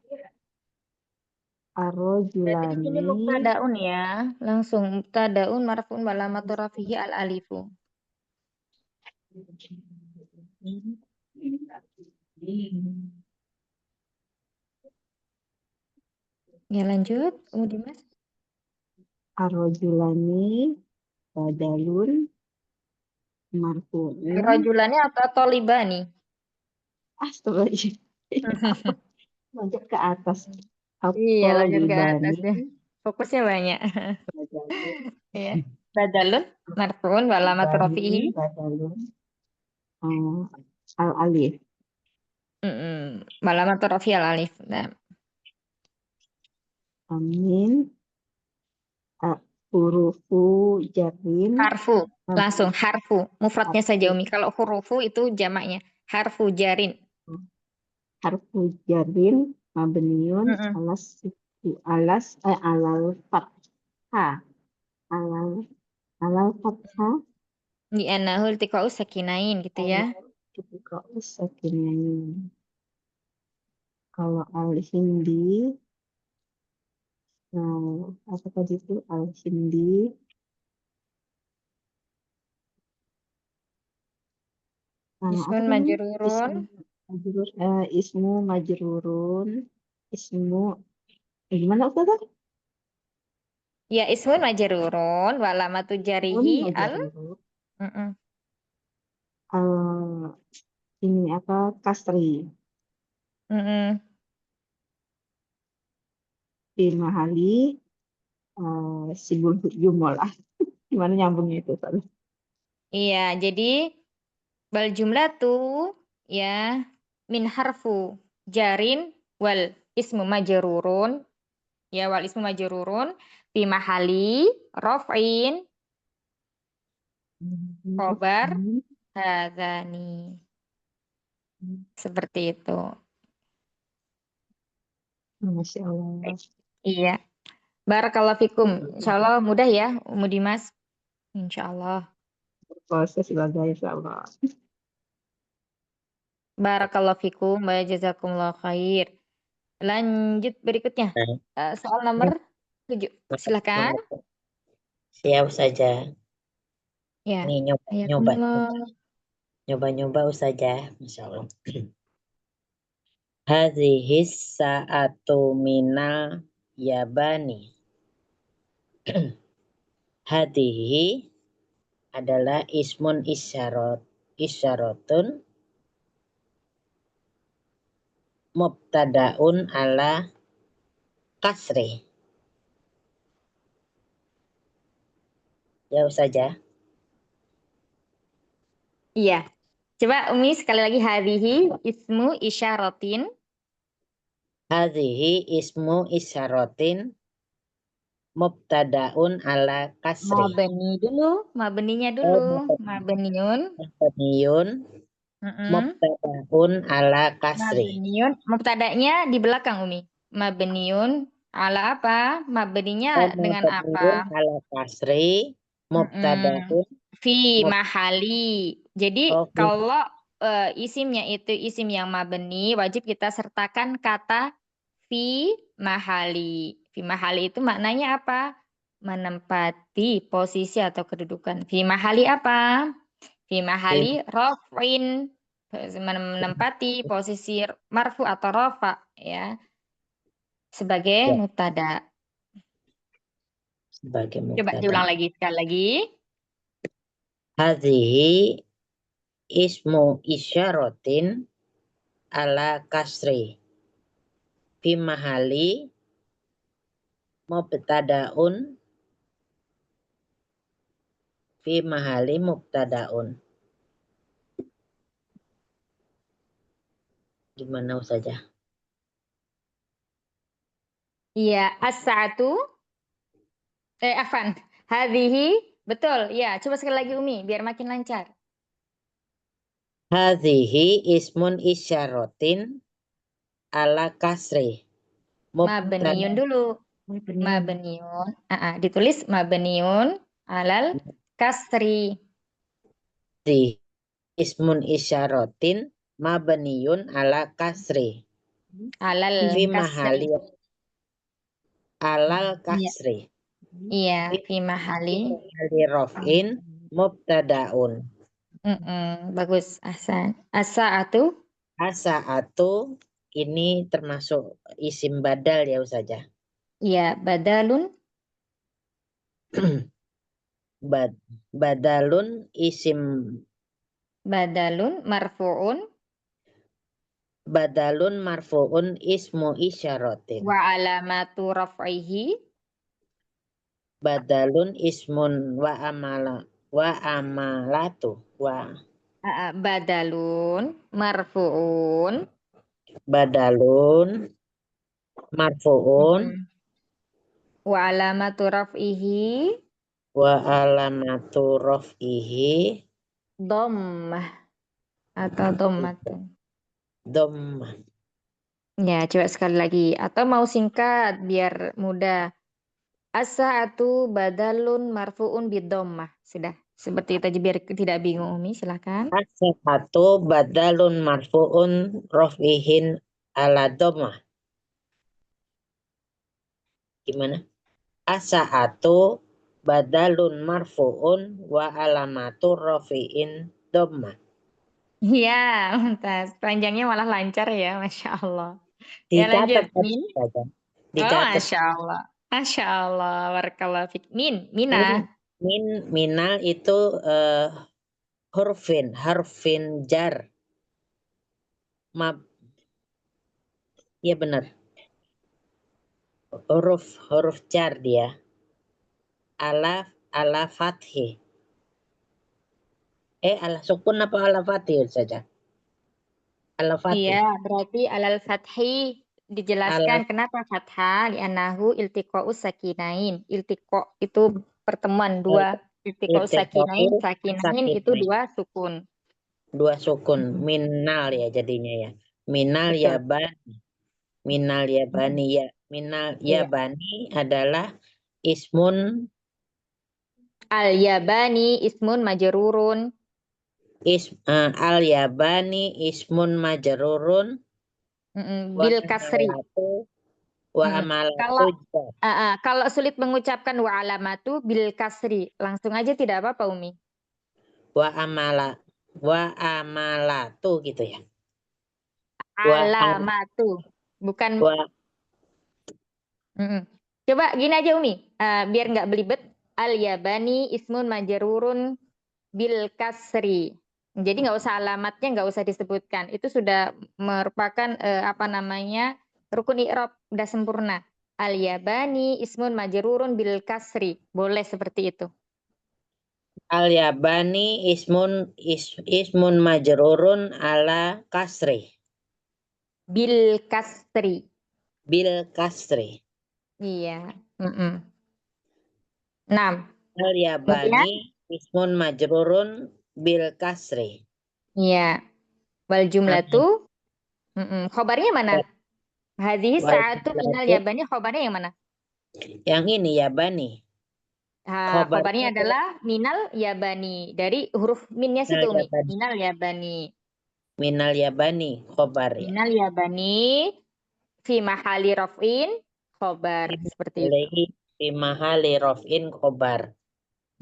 Berarti di sini Ar-rajulani mubtadaun, ya. Langsung mubtadaun marfu'un wa alamatu rafihi al-alifu. Ya, lanjut Umi Dimas. ar-rajulani badalun marfu'un. Rajulannya atau tolibani? Astagfirullah. Loncat ke atas. Iya, lanjut ke atas At-talibani deh. Fokusnya banyak. badalun Iya. Badalun marfu'un wa alamatu rafihi. badalun al-alif. Wa alamatu rafihi al-alif. Nah, Amin hurufu jarin harfu. Langsung harfu. Mufradnya saja Umi. Kalau hurufu itu jamaknya. Harfu jarin. harfu jarin mabniun alal fathah alal fathah Di anahul tiqa'u sakinain gitu ya. ketika sakinain. Kalau al-hindi apa tadi itu al-hindi apa Ismun namanya majrurun. ismu majrurun ismu gimana Ustazah? Ya, ismun majrurun wa alamatu jarihi al. Majrur. Mm-mm. Ini apa? Kasri. Mm-mm. Fi mahali sibul jumlah. Gimana nyambungnya itu? Sorry. Iya, jadi bal jumlatu ya min harfu jarin wal ismu majrurun ya wal ismu majrurun fi mahali raf'in khobar hadzani. Seperti itu. Masya Allah. Iya. Barakallahu fikum. Insyaallah mudah ya, Umu Dimas. Insyaallah. Proses belajar insya Allah. Barakallahu fikum wa jazakumullahu khair. Lanjut berikutnya. Soal nomor 7. Silakan. Siap saja. Ya. Nih nyoba Hayakumullah. saja, Masya Allah. Hadhis sa'atu minal yabani. Hadhihi adalah ismun isyaratun mubtadaun ala kasri. Jauh saja. Iya. Coba Umi sekali lagi hadhihi ismu isyaratin. Hadhihi ismu isyaratin mubtadaun ala kasri. Mabni dulu, mabninya dulu. Mabniun. Mabniyun mubtadaun ala kasri. Mabniun. Mubtadanya di belakang Umi. Mabniun ala apa? Mabninya dengan apa? Mabniyun ala kasri mubtadaun Fi mahali. Jadi Oh, kalau isimnya itu isim yang mabni, wajib kita sertakan kata fi mahali. Fi mahali itu maknanya apa? Menempati posisi atau kedudukan. Fi mahali apa? Fi mahali raf'in. Menempati posisi marfu atau rafa ya. Sebagai Ya. mubtada. sebagai Coba mubtada. diulang lagi sekali lagi. Hadhihi ismu isyaratin ala kasri. Fi mahali mubtadaun. Fi mahali mubtadaun. Gimana saja? Iya, as-sa'atu. Afan. Hadhihi. Betul. Ya, coba sekali lagi Umi biar makin lancar. Hadhihi ismun isyaratin ala kasri. Mabniun dulu. Mabniun. Ditulis mabniun alal kasri. Hadhihi ismun isyaratin mabniyun ala kasri. Alal Fi kasri. mahali alal kasri. Iya, fi mahali. Mahali raf'in mubtadaun. Bagus, Ahsan. As-sa'atu. As-sa'atu ini termasuk isim badal ya Ustazah. Iya, badalun. Badalun isim. Badalun marfu'un. Badalun marfu'un ismu isyaratin. Wa alamatu raf'ihi. Badalun ismun wa amalatu. Badalun marfu'un. Badalun marfu'un. Wa alamatu raf'ihi. Wa alamatu raf'ihi. Dhammah. Atau dhammatun. Dhammah. Ya, coba sekali lagi. Atau mau singkat biar mudah. As-sa'atu badalun marfu'un bidhammah. Sudah. Seperti itu aja biar tidak bingung Umi. Silakan. As-sa'atu badalun marfu'un raf'ihin ala dhammah. Gimana? As-sa'atu badalun marfu'un wa alamatu rafi'in dhammah. Ya, mantap. Panjangnya malah lancar ya, Masya Allah. Ya lanjut. Dicatat saja. Oh, Masya Allah. Masya Allah, barakallahu fik. Mina. Minal itu harfin jar. Ya benar. Huruf jar dia. Ala fathi. Ala sukun apa ala fathi saja? Ala fathi. Iya, berarti alal fathi dijelaskan kenapa fathah li'annahu iltiqa'us sakinain. Iltiqa itu pertemuan dua. Iltiqa'us sakinain, sakinain itu dua sukun. Dua sukun. Minal ya jadinya ya. Minal Betul. yabani. Minal yabani ya. Minal Iya. yabani adalah ismun Al-yabani ismun majrurun. al-yabani ismun majrurun Bil kasri. wa Mm-mm. amalatu Kalau sulit mengucapkan wa alamatu bil kasri, langsung aja tidak apa-apa Umi. wa amalatu gitu ya. Alamatu, bukan. Coba gini aja Umi, biar nggak belibet. Al-yabani ismun majrurun bil kasri. Jadi nggak usah alamatnya, nggak usah disebutkan. Itu sudah merupakan rukun i'rab, udah sempurna. Al-yabani ismun majrurun bil kasri. Boleh seperti itu. Al-yabani ismun majrurun ala kasri. Bil kasri. Bil kasri. Iya. 6. Al-yabani ismun majrurun bil kasri. Iya. Wal jumlatu. Khobarnya mana? Hadhihi sa'atu minal yabani, khobarnya yang mana? Yang ini yabani. Khobarnya adalah minal yabani. Dari huruf minnya situ Umi. Minal yabani. Minal yabani khobar ya. Minal yabani fi mahali raf'in khobar. Seperti itu. Fi mahali raf'in khobar.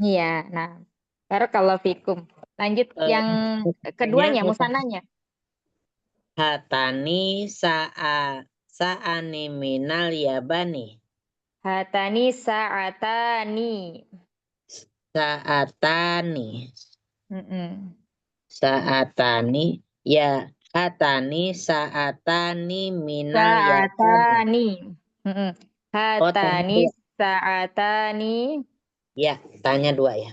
Iya. Nah, barakallahu fikum. Lanjut yang keduanya, musananya. Hatani sa'ani minal yabani. Hatani sa'atani. Sa'atani. Sa'atani. Ya, hatani sa'atani minal yabani. Hatani sa'atani. Ya, tanya dua ya.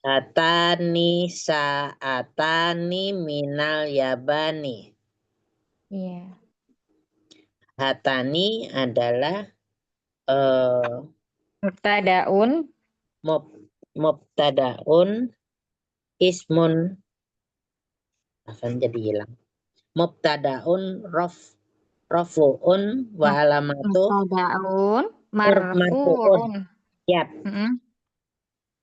Hatani sa'atani minal yabani. Iya. Hatani adalah mubtadaun ismun akan jadi hilang. Mubtadaun rafuun wa alamatu mubtadaun marfuun. Ya.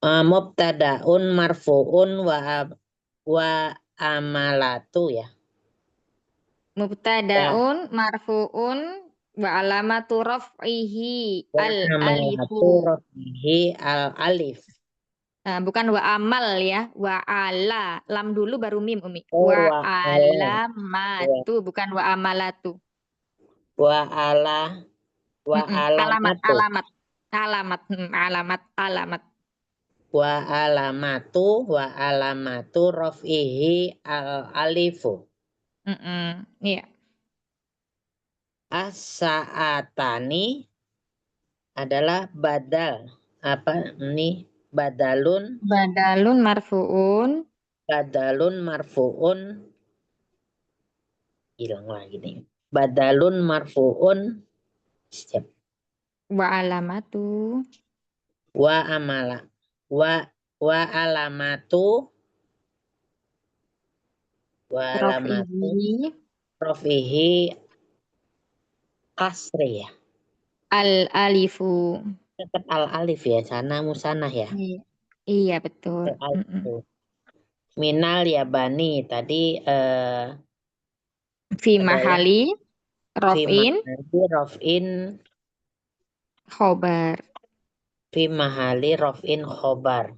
Mubtadaun marfuun wa amalatu ya. Mubtadaun marfuun wa alamatu raf'ihi al-alifu. Al-alif. Bukan wa amal ya, wa ala. Lam dulu baru mim Umi. Wa alamatu, bukan wa amalatu. Wa alamatu. Alamat. Wa alamatu raf'ihi al-alifu. Iya. As-sa'atani adalah badal. Apa ini? Badalun marfuun. Hilang lagi nih. Badalun marfuun. Siap. Wa alamatu. Wa amala. Wa alamatu. Wa alamatu. Rafihi kasri ya. Al-alifu. Tetap al-alif ya. Sana musanah ya. Iya betul. Minal yabani tadi fi mahali raf'in khobar. Fi mahali raf'in khobar.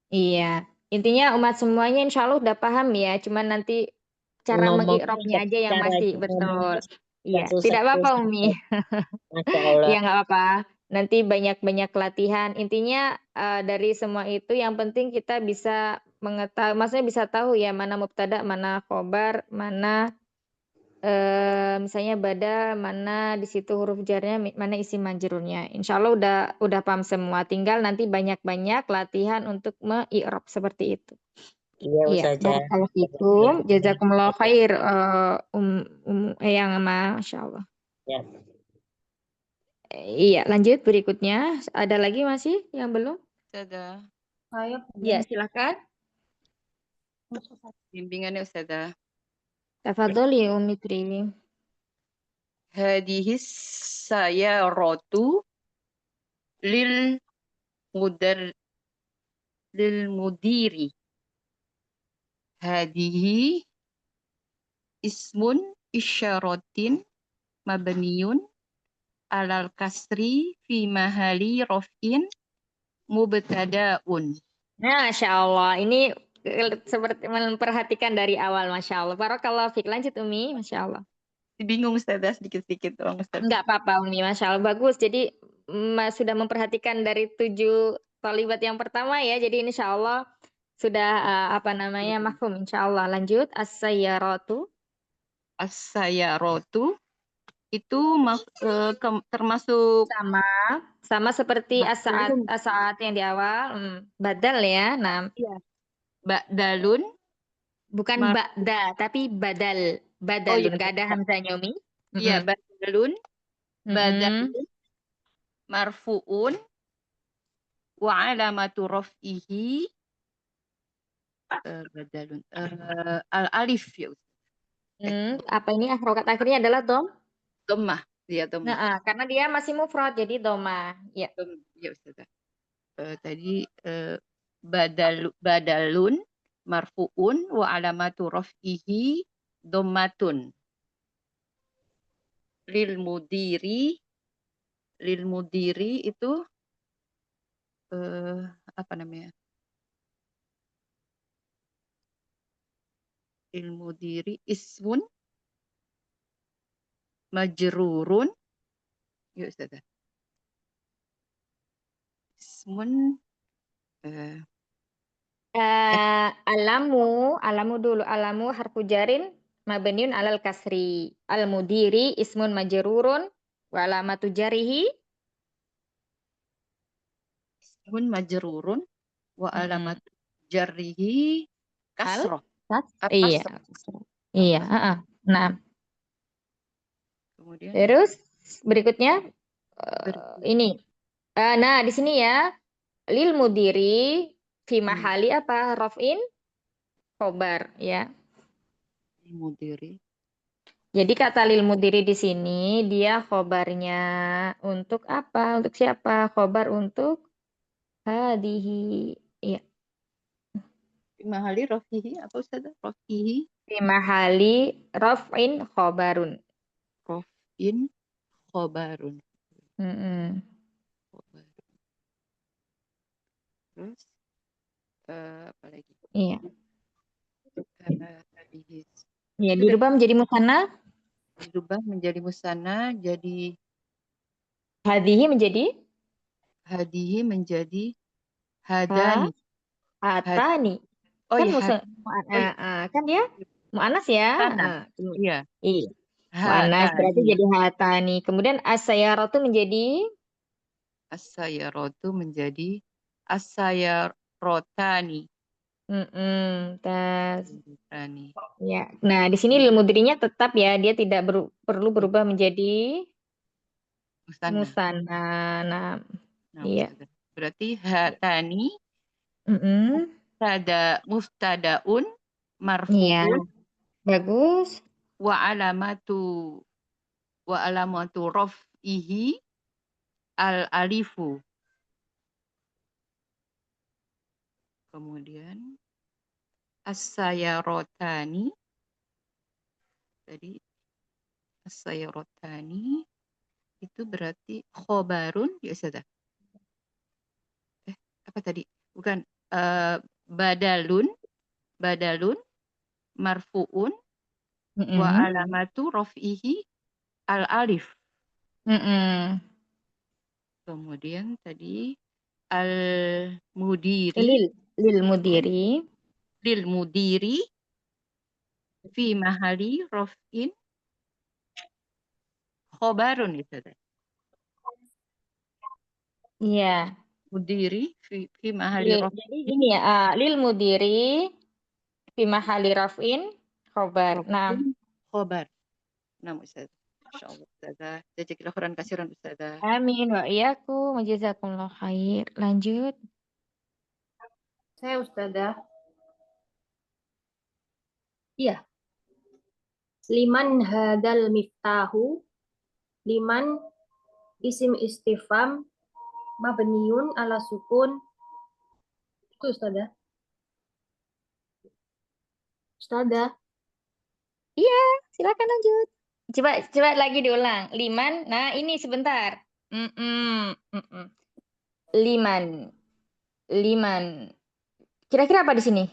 Iya. Intinya umat semuanya insya Allah udah paham ya. Cuman nanti cara mengi'rabnya aja yang masih betul. Iya, susah tidak apa-apa susah. Umi. Masya Allah. Iya nggak apa-apa. Nanti banyak-banyak latihan. Intinya dari semua itu yang penting kita bisa mengetahui, maksudnya bisa tahu ya mana mubtada, mana khobar, mana misalnya bada, mana di situ huruf jarnya, mana isim majrurnya. Insya Allah udah paham semua. Tinggal nanti banyak-banyak latihan untuk me-i'rab seperti itu. Iya Iya, Ustazah. barakallahu fikum. Jazakumullah khair. Yang Masya Allah. Ya. Iya, lanjut berikutnya. Ada lagi masih yang belum? Ustazah, Ya, silakan. bimbingannya Ustazah. Tafadholi Umi Tri. Hadihis sayaratu lil mudar lil mudiri. Hadihi ismun isyaratin mabniyun alal kasri fi mahali raf'in mubtada'un. Masya Allah, ini seperti memperhatikan dari awal, Masya Allah. Barakallahu fiik. Lanjut Umi, Masya Allah. Bingung Ustazah sedikit-sedikit doang Ustazah. Enggak apa-apa Umi, Masya Allah. Bagus, jadi sudah memperhatikan dari 7 talibat yang pertama ya. Jadi insya Allah sudah mafhum insya Allah. Lanjut, as-sayyaratu. As-sayaratu itu termasuk Sama seperti Badalun. as-saat yang di awal. Badal ya. Nah, Ba'dalun. bukan ba'da, tapi badal. Badalun, nggak ada hamzahnya Umi. Iya, badalun. Mm-mm. Badalun marfu'un wa alamatu raf'ihi badalun al-alif ya. Apa ini harokat akhirnya adalah Dhammah. Ya, dhammah. Nah, karena dia masih mufrad jadi doma. Ya. Ya Ustazah. Tadi badalun marfu'un wa alamatu raf'ihi dhammatun. Lil mudiri itu apa namanya? Lil mudiri ismun majrurun. Ya Ustazah. Ismun alamu dulu. Alamu harfu jarin mabniun alal kasri. Al mudiri ismun majrurun wa alamatu jarihi ismun majrurun wa alamat jarrihi kasroh. Iya. Iya, Nah, Kemudian terus berikutnya ini. Nah, di sini ya lil mudiri fi mahali apa? Raf'in khobar ya. mudiri. Jadi kata lil mudiri di sini dia khobarnya untuk apa? Untuk siapa? Khobar untuk hadihi. Ya. Fi mahali rafihi apa Ustazah? Rafihi. Fi mahali raf'in khobarun. Raf'in khobarun. Terus apa lagi? Iya. Hadihi. Ya, dirubah menjadi musanna. Dirubah menjadi musanna, jadi Hadihi menjadi hadihi menjadi hadani. hatani. Oh Kan iya, kan dia mu'anas ya. Iya. Iya. Mu'anas berarti jadi hatani. Kemudian as-sayyaratu menjadi as-sayyaratu menjadi as-sayyarotani. Tas. Ya. Nah, di sini lil mudhari'nya tetap ya, dia tidak perlu berubah menjadi musanna. Nah, iya. Berarti hatani muftadaun marfu'un. Iya. Bagus. Wa alamatu raf'ihi al-alifu. Kemudian as-sayyarotani. Tadi as-sayyarotani itu berarti khobarun ya Ustazah. Apa tadi? Bukan badalun marfu'un wa alamatu raf'ihi al-alif. Mm-mm. Kemudian tadi al-mudiri, Lil mudiri. lil mudiri fi mahali raf'in khobarun ya Ustazah. Iya. Mudiri fi mahali raf'in Jadi gini ya, lil mudiri fi mahali raf'in khobar. Nah, khobar. Nah, Ustazah. Insyaallah Ustazah. Jazakillah khairan kasiran Ustazah. amin wa iyyakum wa jazakumullah khair. Lanjut. Saya Ustazah. Iya. Liman hadal miftahu. Liman isim istifham mabniun ala sukun. Itu Ustazah. Ustazah. Iya, silakan lanjut. Coba lagi diulang. Liman. Nah, ini sebentar. Liman. Kira-kira apa di sini?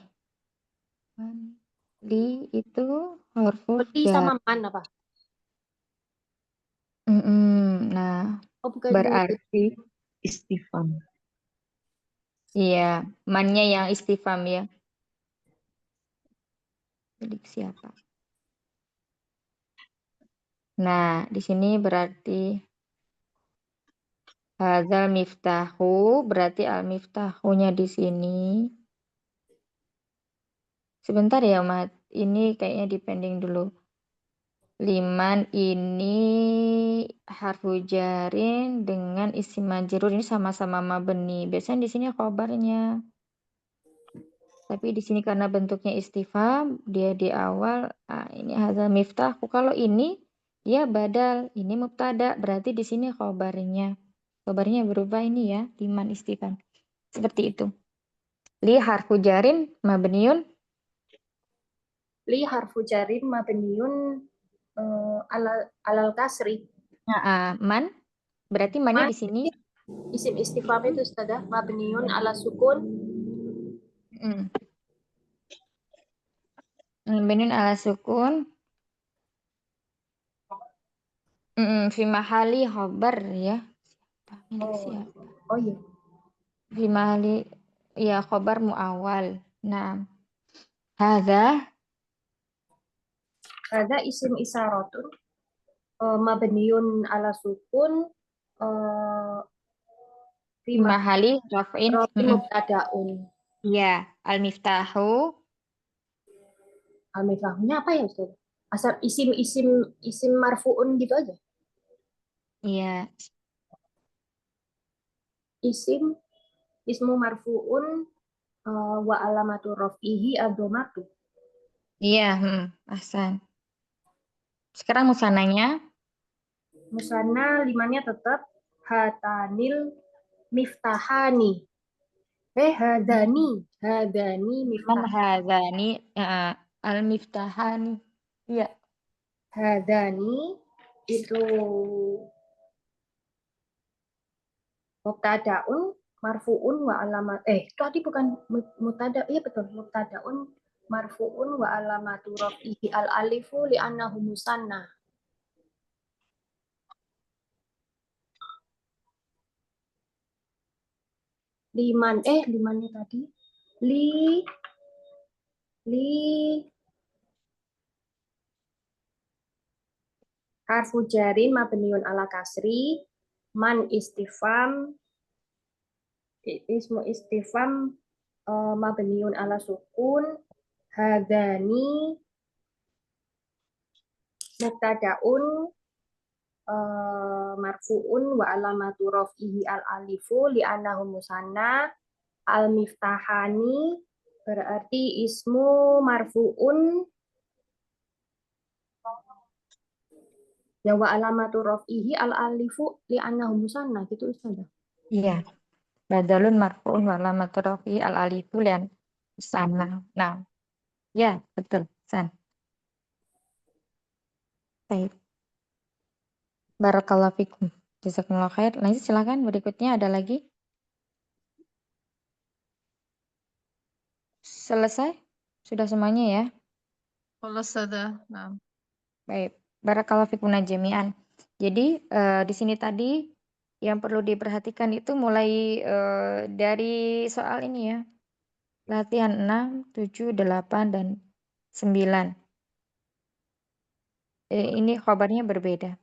Li itu huruf Li jar. sama man apa? Nah, Oh, bukan. berarti Istifham. iya, mannya yang istifham ya. Milik siapa? Nah, di sini berarti hadzal miftahu, berarti al-miftahunya di sini. Sebentar ya, Mat. Ini kayaknya dipending dulu. Liman ini harfu jarin dengan isim majrur ini sama-sama mabni. Biasanya di sini khobarnya. Tapi di sini karena bentuknya istifham, dia di awal ini hadzal miftahu. Kalau ini dia badal, ini mubtada, berarti di sini khobarnya. Khobarnya berubah ini ya, liman istifham. Seperti itu. Li harfu jarin mabniun. Li harfu jarin mabniun alal kasri. Man, berarti mannya Man. di sini. Isim istifham itu Ustazah mabniun ala sukun. Mabniun ala sukun. Fi mahali khobar ya. Milik siapa? Oh iya. Fi mahali ya khobar muawal. Nah, hadza Isim isyaratun mabniun ala sukun fi mahali raf'in. mubtadaun. Iya, al-miftahu. Al-miftahunya apa ya Ustaz? Asal isim marfuun gitu aja. Iya, Ismu marfuun wa alamatu raf'ihi ad-dhammatu. iya, ahsan. Sekarang musananya. Musanna limannya tetap hatanil miftahani. Hadani Man miftah. hadzani al-miftahani. Iya. Hadani itu mubtadaun marfuun wa alamat tadi bukan mubtada, iya betul, mubtadaun marfuun wa alamatu rafihi al alifu li annahu musanna. Limannya tadi li harfu jarin mabniun ala kasri, man istifham ismu istifham mabniun ala sukun, hadani mubtadaun marfuun wa alamatu raf'ihi al alifu li annahu musanna, al miftahani berarti ismu marfuun ya wa alamatu raf'ihi al alifu li annahu musanna gitu Ustaz. Iya. Badalun marfu'un wa alamatu raf'i al-alifu lian sana. Nah, ya betul. San. Baik. Barakallahu fikum. Jazakumullah khair. Lanjut silakan berikutnya ada lagi. Selesai? Sudah semuanya ya? Kalau Ustazah. Nah. Baik. Barakallahu fikum jami'an. Jadi di sini tadi yang perlu diperhatikan itu mulai dari soal ini ya. Latihan 6, 7, 8, dan 9. Ini khobarnya berbeda.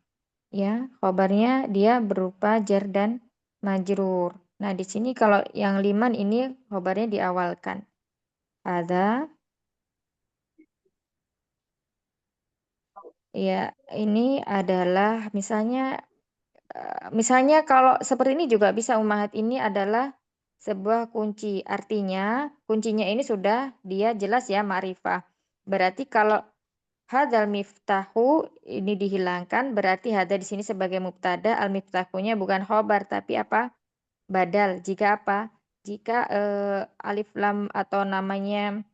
Ya, khobarnya dia berupa jar dan majrur. Nah, di sini kalau yang 5 ini khobarnya diawalkan. Ada ya, ini adalah misalnya kalau seperti ini juga bisa ummahat, ini adalah sebuah kunci. Artinya kuncinya ini sudah dia jelas ya ma'rifah. Berarti kalau hadzal miftahu ini dihilangkan, berarti hadza di sini sebagai mubtada, al miftahunya bukan khobar tapi apa? Badal. Jika apa? Jika alif lam atau namanya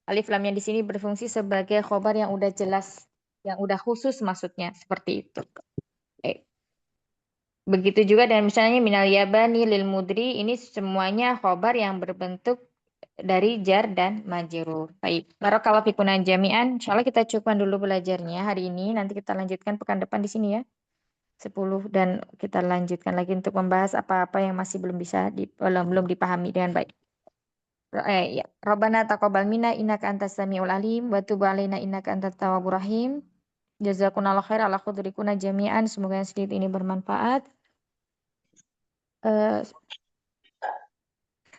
alif lamnya di sini berfungsi sebagai khobar yang udah jelas, yang udah khusus maksudnya seperti itu. Begitu juga dan misalnya minal yabani lil mudri, ini semuanya khobar yang berbentuk dari jar dan majrur. Baik, barakallahu fikunan jami'an. Insyaallah kita cukupkan dulu belajarnya hari ini. Nanti kita lanjutkan pekan depan di sini ya. 10 dan kita lanjutkan lagi untuk membahas apa-apa yang masih belum bisa belum dipahami dengan baik. Ya. Rabbana taqabbal minna innaka antas samiul alim wa tub alaina innaka antat tawwabur rahim. Jazakumullahu khair ala hudurikuna jami'an. Semoga yang sedikit ini bermanfaat.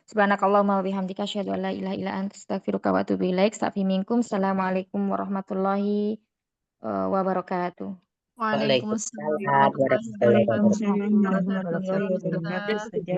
Subhanakallahumma wa bihamdika asyhadu an la ilaha illa anta astaghfiruka wa atubu ilaik. Astaghfiru minkum. Assalamualaikum warahmatullahi wabarakatuh. Waalaikumsalam Waalaikumsalam warahmatullahi wabarakatuh. warahmatullahi wabarakatuh. Warahmatullahi wabarakatuh.